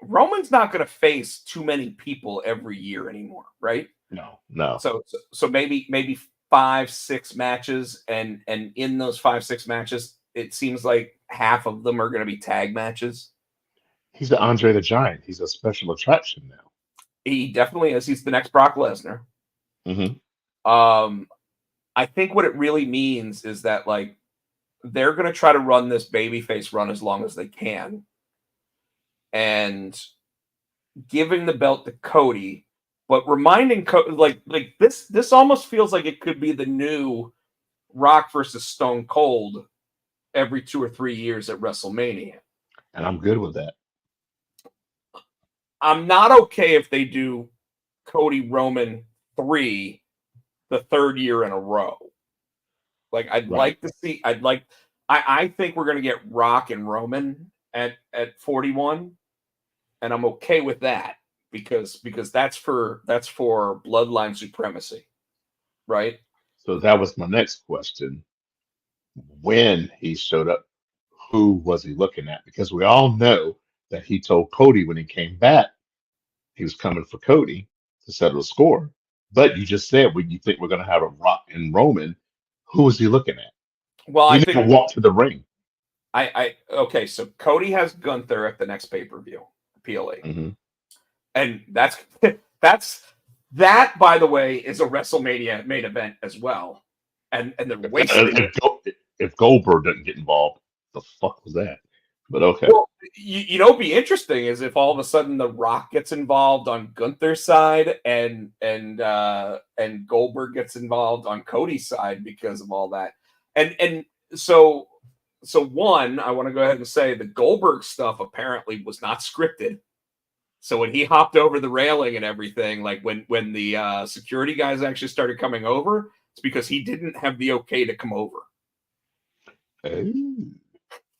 Roman's not gonna face too many people every year anymore, right? No, no. So maybe 5-6 matches, and in those 5-6 matches, it seems like half of them are going to be tag matches. He's the Andre the Giant. He's a special attraction now. He definitely is. He's the next Brock Lesnar. Hmm. Um, I think what it really means is that like they're going to try to run this babyface run as long as they can, and giving the belt to Cody, but reminding Cody like this almost feels like it could be the new Rock versus Stone Cold every 2 or 3 years at WrestleMania. And I'm good with that. I'm not okay if they do Cody Roman 3 the third year in a row. Like I'd Right. like to see I think we're gonna get Rock and Roman at 41, and I'm okay with that because that's for bloodline supremacy, right? So that was my next question. When he showed up, who was he looking at? Because we all know that he told Cody when he came back he was coming for Cody to settle the score. But you just said when you think we're going to have a Rock and Roman, who was he looking at? Well, He I never think walked to the ring. I okay, so Cody has Gunther at the next pay-per-view, PLE. Hmm. And that, by the way, is a WrestleMania main event as well. And they're wasting it. If Goldberg doesn't get involved, the fuck was that? But okay. Well, what'd be interesting is if all of a sudden The Rock gets involved on Gunther's side and Goldberg gets involved on Cody's side because of all that. And so one, I want to go ahead and say the Goldberg stuff apparently was not scripted. So when he hopped over the railing and everything, like when the security guys actually started coming over, it's because he didn't have the okay to come over. Oh.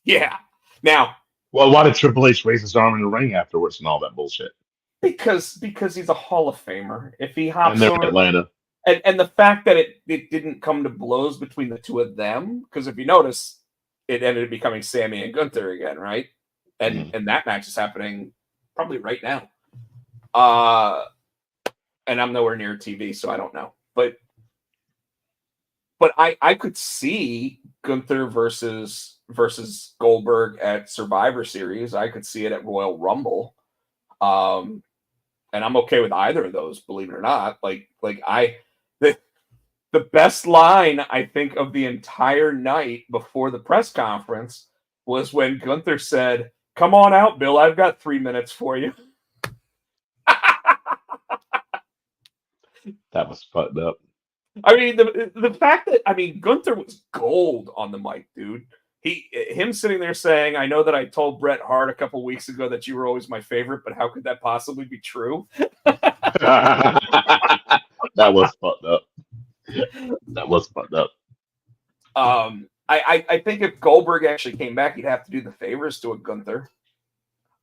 Yeah. Now, Well, why did Triple H raise his arm in the ring afterwards and all that bullshit? because he's a Hall of Famer. If he And hops they're in over, Atlanta. and the fact that it didn't come to blows between the two of them, because if you notice, it ended up becoming Sammy and Gunther again, right? And Mhm. and that match is happening probably right now. And I'm nowhere near TV, so I don't know. But I could see Gunther versus Goldberg at Survivor Series. I could see it at Royal Rumble. And I'm okay with either of those, believe it or not. The best line, I think, of the entire night before the press conference was when Gunther said, "Come on out, Bill. I've got 3 minutes for you." That was fucked up. I mean, the fact that Gunther was gold on the mic, dude. Him sitting there saying, "I know that I told Bret Hart a couple weeks ago that you were always my favorite, but how could that possibly be true?" That was fucked up. That was fucked up. I think if Goldberg actually came back, he'd have to do the favors to a Gunther.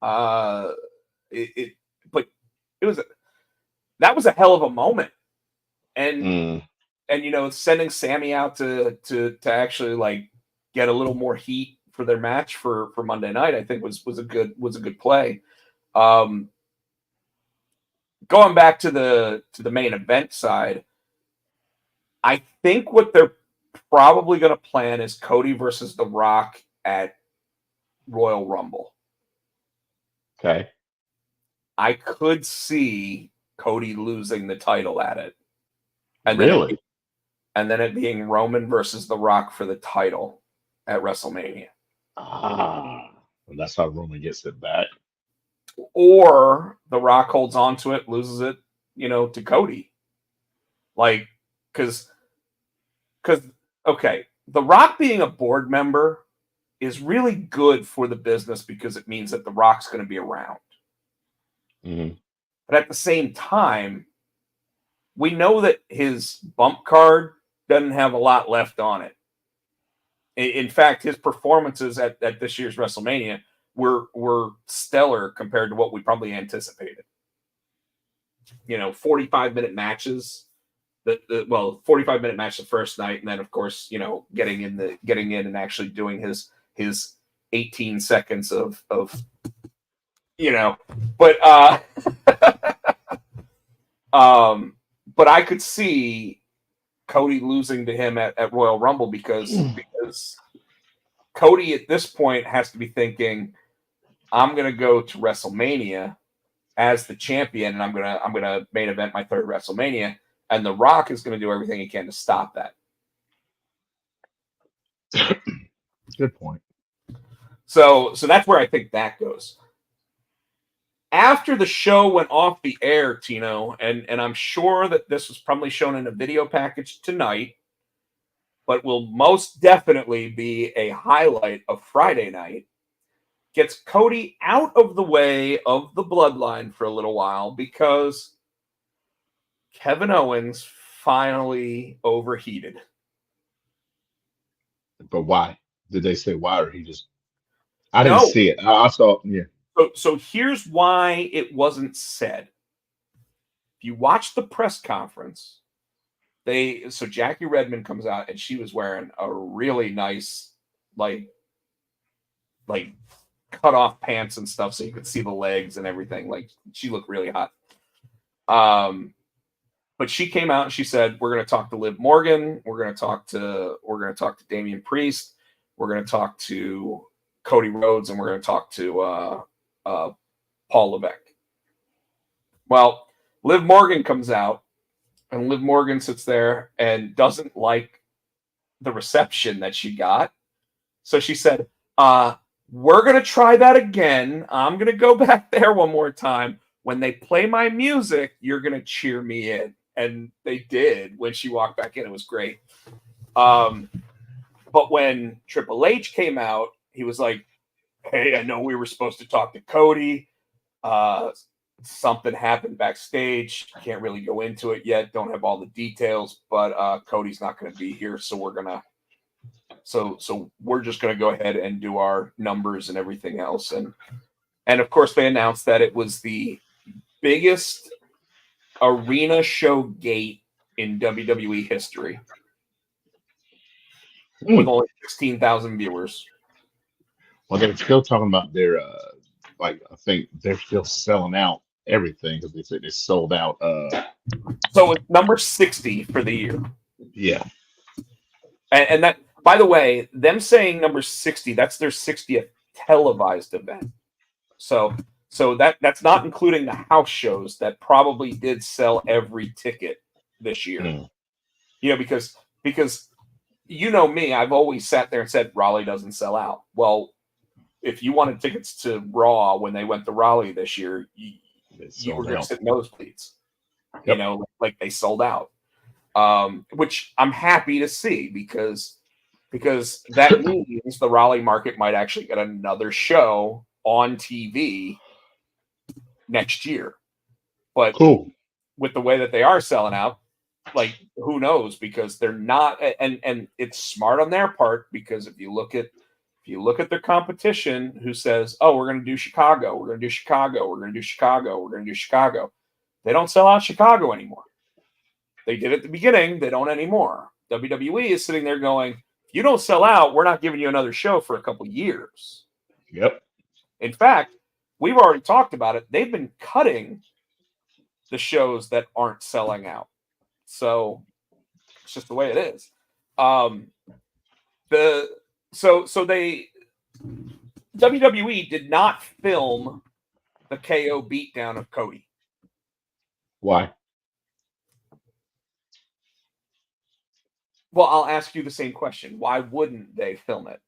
But it was that was a hell of a moment, and sending Sammy out to actually like get a little more heat for their match for Monday night, I think was a good play. Going back to the main event side, I think what they're probably going to plan is Cody versus The Rock at Royal Rumble. Okay. I could see Cody losing the title at it. And really? Then it being Roman versus The Rock for the title at WrestleMania. Well, that's how Roman gets it back. Or The Rock holds on to it, loses it, to Cody. Like, because okay, The Rock being a board member is really good for the business because it means that The Rock's going to be around. Mm-hmm. But at the same time, we know that his bump card doesn't have a lot left on it. In fact, his performances at this year's WrestleMania were stellar compared to what we probably anticipated. 45-minute matches. 45-minute match the first night, and then of course, getting in and actually doing his 18 seconds of but but I could see Cody losing to him at Royal Rumble because Cody at this point has to be thinking, I'm gonna go to WrestleMania as the champion, and I'm gonna main event my third WrestleMania. And The Rock is going to do everything he can to stop that. Good point. So that's where I think that goes. After the show went off the air, Tino, and I'm sure that this was probably shown in a video package tonight, but will most definitely be a highlight of Friday night, gets Cody out of the way of the bloodline for a little while because Kevin Owens finally overheated. But why? Did they say why, or he just? I didn't see it. I saw. Yeah. So here's why it wasn't said. If you watch the press conference, so Jackie Redmond comes out and she was wearing a really nice like cut off pants and stuff, so you could see the legs and everything. Like she looked really hot. But she came out and she said, "We're going to talk to Liv Morgan. We're going to talk to Damian Priest. We're going to talk to Cody Rhodes, and we're going to talk to Paul Levesque." Well, Liv Morgan comes out, and Liv Morgan sits there and doesn't like the reception that she got. So she said, "We're going to try that again. I'm going to go back there one more time. When they play my music, you're going to cheer me in." And they did when she walked back in. It was great. But when Triple H came out, he was like, "Hey, I know we were supposed to talk to Cody. Something happened backstage. Can't really go into it yet. Don't have all the details, but Cody's not going to be here. So we're just going to go ahead and do our numbers and everything else." And of course, they announced that it was the biggest arena show gate in WWE history with only 16,000 viewers. Well, they're still talking about their I think they're still selling out everything because they said they sold out. So it's number 60 for the year. Yeah. And that, by the way, them saying number 60, that's their 60th televised event. So that's not including the house shows that probably did sell every ticket this year. because you know me, I've always sat there and said Raleigh doesn't sell out. Well, if you wanted tickets to Raw when they went to Raleigh this year, you were going to sit nosebleeds. Yep. Like they sold out, which I'm happy to see because that means the Raleigh market might actually get another show on TV next year. But cool. With the way that they are selling out, like who knows? Because they're not, and it's smart on their part, because if you look at their competition who says, oh, we're going to do Chicago, we're going to do Chicago, we're going to do Chicago, we're going to do Chicago, they don't sell out Chicago anymore. They did at the beginning, they don't anymore. WWE is sitting there going, if you don't sell out, we're not giving you another show for a couple years. Yep. In fact, we've already talked about it. They've been cutting the shows that aren't selling out. So it's just the way it is. WWE did not film the KO beatdown of Cody. Why? Well, I'll ask you the same question. Why wouldn't they film it?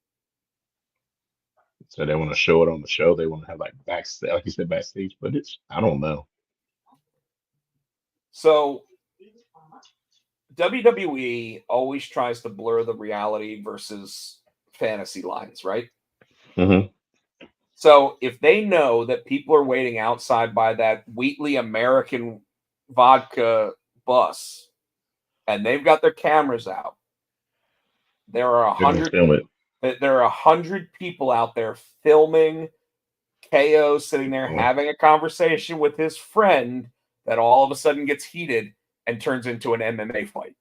So they want to show it on the show. They want to have like backstage, like you said, backstage footage. I don't know. So WWE always tries to blur the reality versus fantasy lines, right? Mm-hmm. So if they know that people are waiting outside by that Wheatley American vodka bus and they've got their cameras out, there are 100 people out there filming KO sitting there having a conversation with his friend that all of a sudden gets heated and turns into an MMA fight.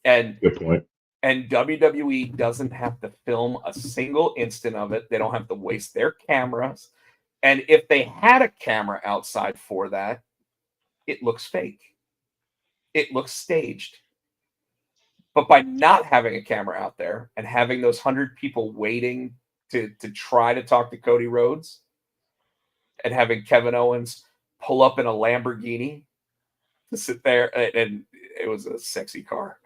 And good point. And WWE doesn't have to film a single instant of it. They don't have to waste their cameras. And if they had a camera outside for that, it looks fake. It looks staged. But by not having a camera out there and having those 100 people waiting to try to talk to Cody Rhodes and having Kevin Owens pull up in a Lamborghini to sit there, and it was a sexy car.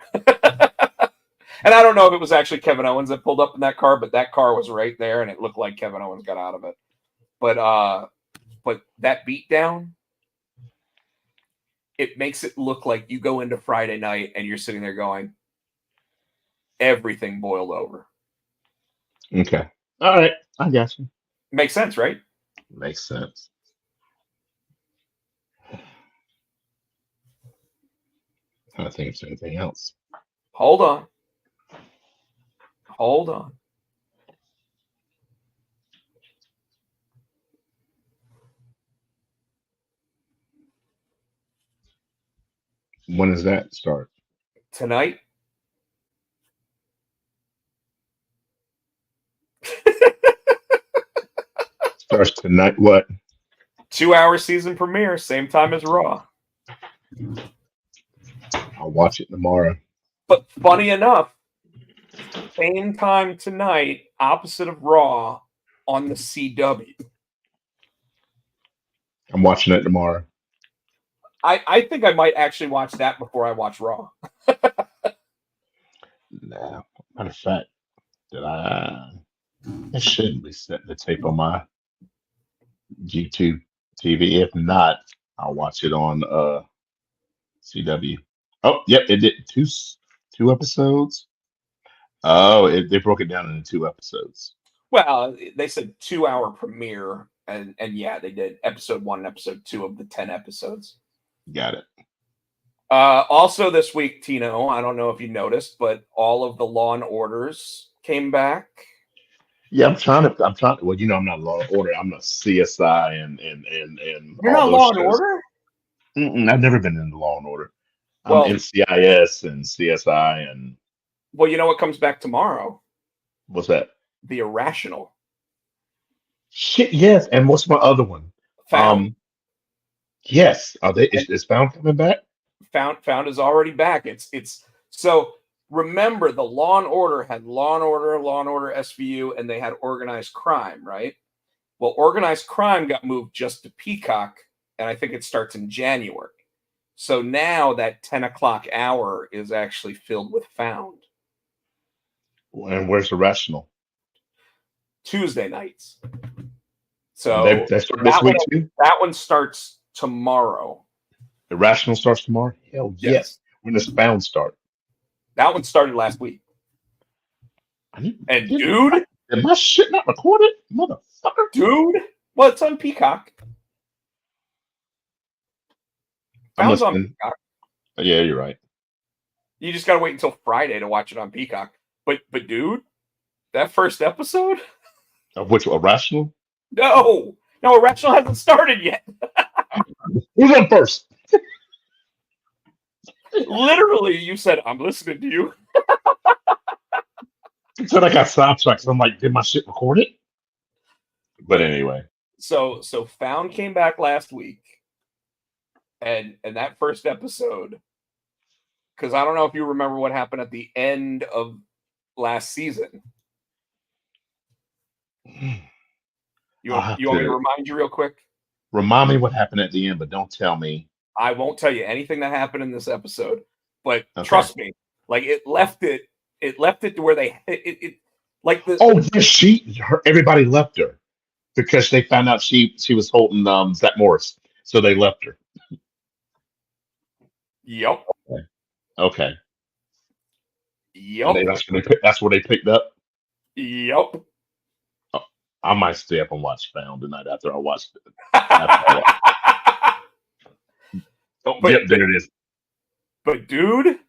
And I don't know if it was actually Kevin Owens that pulled up in that car, but that car was right there and it looked like Kevin Owens got out of it. But that beatdown, it makes it look like you go into Friday night and you're sitting there going, everything boiled over. Okay. All right. I got you. Makes sense, right? Makes sense. I think it's anything else. Hold on. When does that start? Tonight. Starts tonight. What? 2-hour season premiere, same time as Raw. I'll watch it tomorrow. But funny enough, same time tonight, opposite of Raw, on the CW. I'm watching it tomorrow. I think I might actually watch that before I watch Raw. Nah, matter of fact, it shouldn't be set the tape on my G2 TV. If not, I'll watch it on CW. Oh, yep, it did two episodes. Oh, they broke it down into 2 episodes. Well, they said 2-hour premiere, and yeah, they did episode 1 and episode 2 of the 10 episodes. Got it. Also this week, Tino, I don't know if you noticed, but all of the Law and Orders came back. Yeah, I'm trying to. Well, I'm not Law and Order. I'm not CSI and You're all not those Law and shows. Order? I've never been into Law and Order. Well, I'm NCIS and CSI and. Well, you know what comes back tomorrow? What's that? The Irrational. Shit, yes. And what's my other one? Found. Yes. Is Found coming back? Found is already back. It's so remember the Law and Order had Law and Order SVU, and they had Organized Crime, right? Well, Organized Crime got moved just to Peacock, and I think it starts in January. So now that 10 o'clock hour is actually filled with Found. And where's Irrational? Tuesday nights. And So they start this week too? that one starts tomorrow. Irrational starts tomorrow? Hell yes. Yes. When does Found start? That one started last week. And dude, am my shit not recorded? Motherfucker. Dude, well, it's on Peacock. Found's on Peacock. Yeah, you're right. You just gotta wait until Friday to watch it on Peacock. But dude, that first episode? Of which, Irrational? No, Irrational hasn't started yet. Who's on first? Literally, you said, I'm listening to you. I said I got sidetracked. So I'm like, did my shit record it? But anyway. So Found came back last week. And that first episode, because I don't know if you remember what happened at the end of last season. You want me to remind you real quick? Remind me what happened at the end, but don't tell me. I won't tell you anything that happened in this episode, but trust me, like it left it to where they like the everybody left her because they found out she was holding Zach Morris, so they left her. Yep. Okay. Yep. That's where they picked up. Yep. Oh, I might stay up and watch Found tonight after I watch it. Yep, there it is. But dude,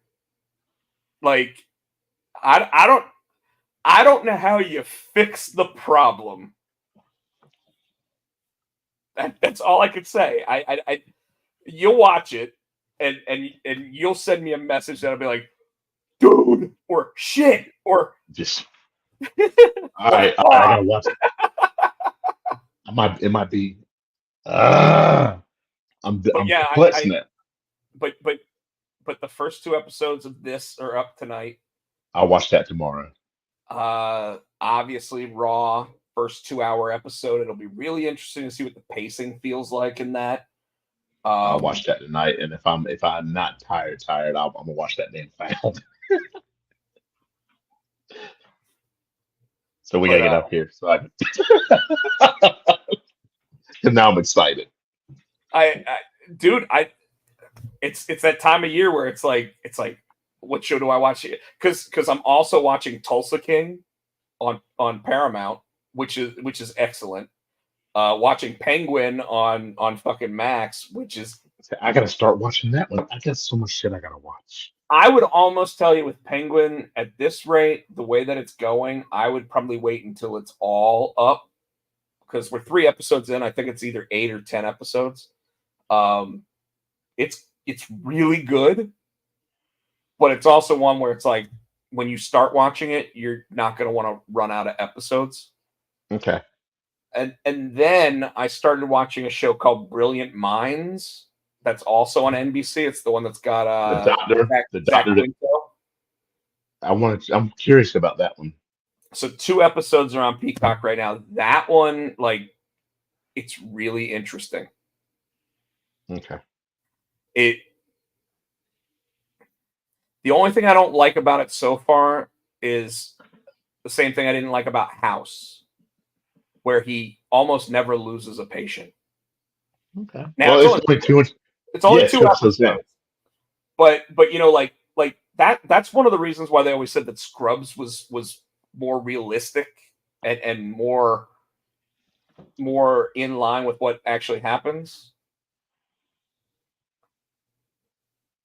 like, I don't know how you fix the problem. That's all I could say. You'll watch it and you'll send me a message that'll be like, dude, or shit, or just. All right, I gotta watch it. It might be. I'm perplexed now. But the first 2 episodes of this are up tonight. I'll watch that tomorrow. Obviously, Raw first 2-hour episode. It'll be really interesting to see what the pacing feels like in that. I'll watch that tonight, and if I'm not tired, I'm gonna watch that damn Found. So we gotta get up here. So and now I'm excited. It's that time of year where it's like, what show do I watch? Because I'm also watching Tulsa King on Paramount, which is excellent. Watching Penguin on fucking Max, which is. I gotta start watching that one. I got so much shit I gotta watch. I would almost tell you with Penguin at this rate, the way that it's going, I would probably wait until it's all up because we're 3 episodes in. I think it's either 8 or 10 episodes. It's really good, but it's also one where it's like when you start watching it, you're not going to want to run out of episodes. Okay. And then I started watching a show called Brilliant Minds. That's also on NBC. It's the one that's got the doctor. I'm curious about that one. So 2 episodes are on Peacock right now. That one, like, it's really interesting. Okay. The only thing I don't like about it so far is the same thing I didn't like about House, where he almost never loses a patient. Okay. Now it's only 2 episodes. But you know, like that's one of the reasons why they always said that Scrubs was more realistic and more in line with what actually happens.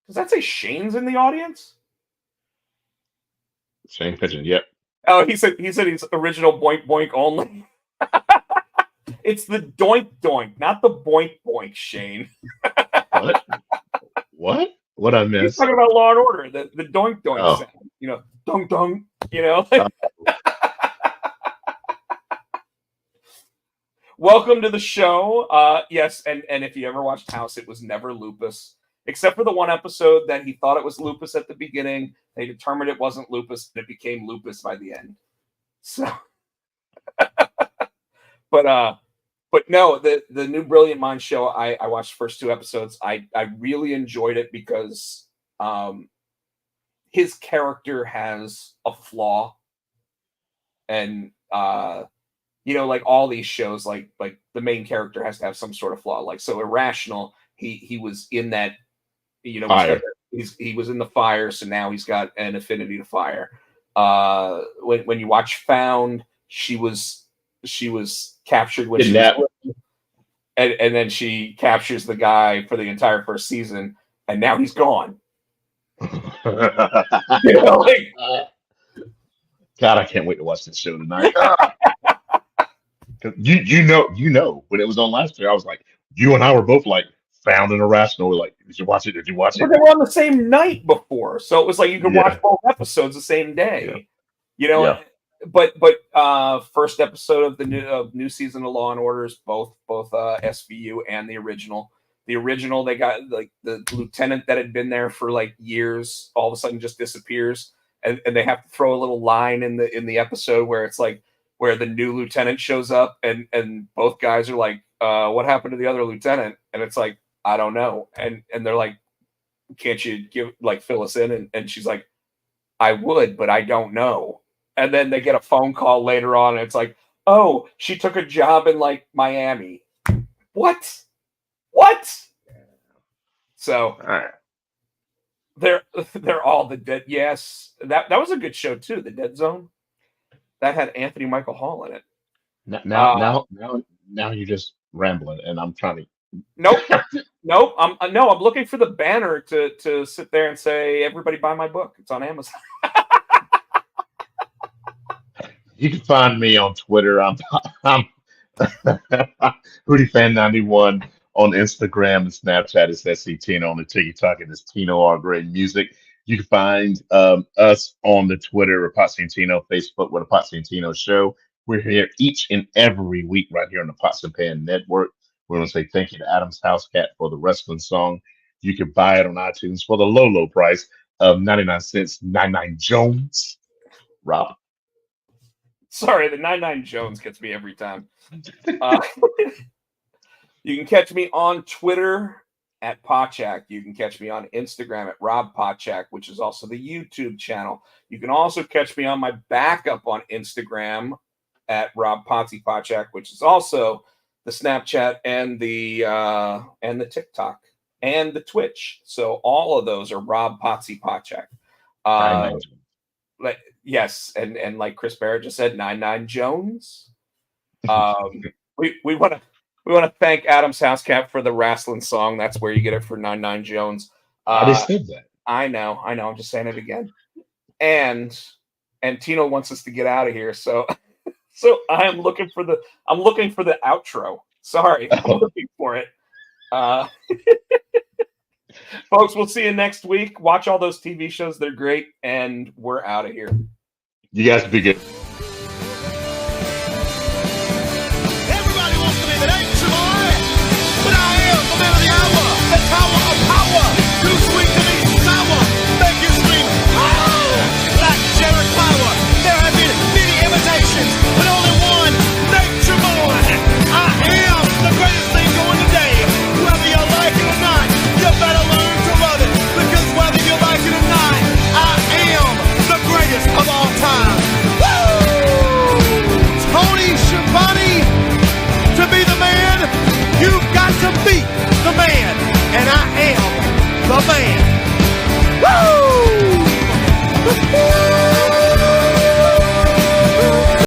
Does that say Shane's in the audience? Shane Pigeon, yep. Oh, he said he's original Boink Boink only. It's the Doink Doink, not the Boink Boink, Shane. What? What? What I missed? He's talking about Law and Order, the Doink Doink sound. You know, dong dong. You know. Welcome to the show. Yes, and if you ever watched House, it was never lupus. Except for the one episode that he thought it was lupus at the beginning. They determined it wasn't lupus, and it became lupus by the end. So, but But no, the new Brilliant Mind show, I watched the first 2 episodes. I really enjoyed it because his character has a flaw, and like all these shows, like the main character has to have some sort of flaw. Like so, Irrational, he was in that, Fire. he was in the fire, so now he's got an affinity to fire. When you watch Found, she was captured when she was Kidnapped. and then she captures the guy for the entire first season, and now he's gone. Like, God, I can't wait to watch this show tonight. 'Cause you know when it was on last year, I was like, you and I were both like Found and Irrational. We're like, did you watch it? Did you watch it? but they were on the same night before, so it was like you could Yeah. watch both episodes the same day. Yeah. But first episode of the new season of Law and Orders, both SVU and the original. The original, they got like the lieutenant that had been there for like years, all of a sudden just disappears, and they have to throw a little line in the episode where it's like where the new lieutenant shows up, and both guys are like, what happened to the other lieutenant? And it's like, I don't know, and they're like, can't you fill us in? And she's like, I would, but I don't know. And then they get a phone call later on, and it's like, oh, she took a job in like Miami. What? So All right. they're all the dead. Yes, that was a good show too. The Dead Zone, that had Anthony Michael Hall in it. Now you're just rambling, and I'm trying to. Nope. I'm looking for the banner to sit there and say, everybody buy my book. It's on Amazon. You can find me on Twitter. I'm HoodyFan91 on Instagram and Snapchat. It's SC Tino on the TikTok. It's Tino R Great Music. You can find us on the Twitter with Potsy and Tino, Facebook with the Potsy and Tino Show. We're here each and every week right here on the Pots and Pan Network. We want to say thank you to Adam's House Cat for the wrestling song. You can buy it on iTunes for the low price of 99 cents, 99 Jones. Rob. Sorry, the 99 Jones gets me every time. You can catch me on Twitter at Potchak. You can catch me on Instagram at Rob Potchak, which is also the YouTube channel. You can also catch me on my backup on Instagram at Rob Potsy Potchak, which is also the Snapchat and the TikTok and the Twitch. So all of those are Rob Potsy Potchak. Yes, and like Chris Barrett just said, 99 Jones. We want to thank Adam's House Cat for the wrestling song. That's where you get it for 99 Jones. I just said that. I know. I'm just saying it again. And Tino wants us to get out of here, so I'm looking for the outro. Sorry, I'm looking for it. Folks, we'll see you next week. Watch all those TV shows; they're great, and we're out of here. You guys be good.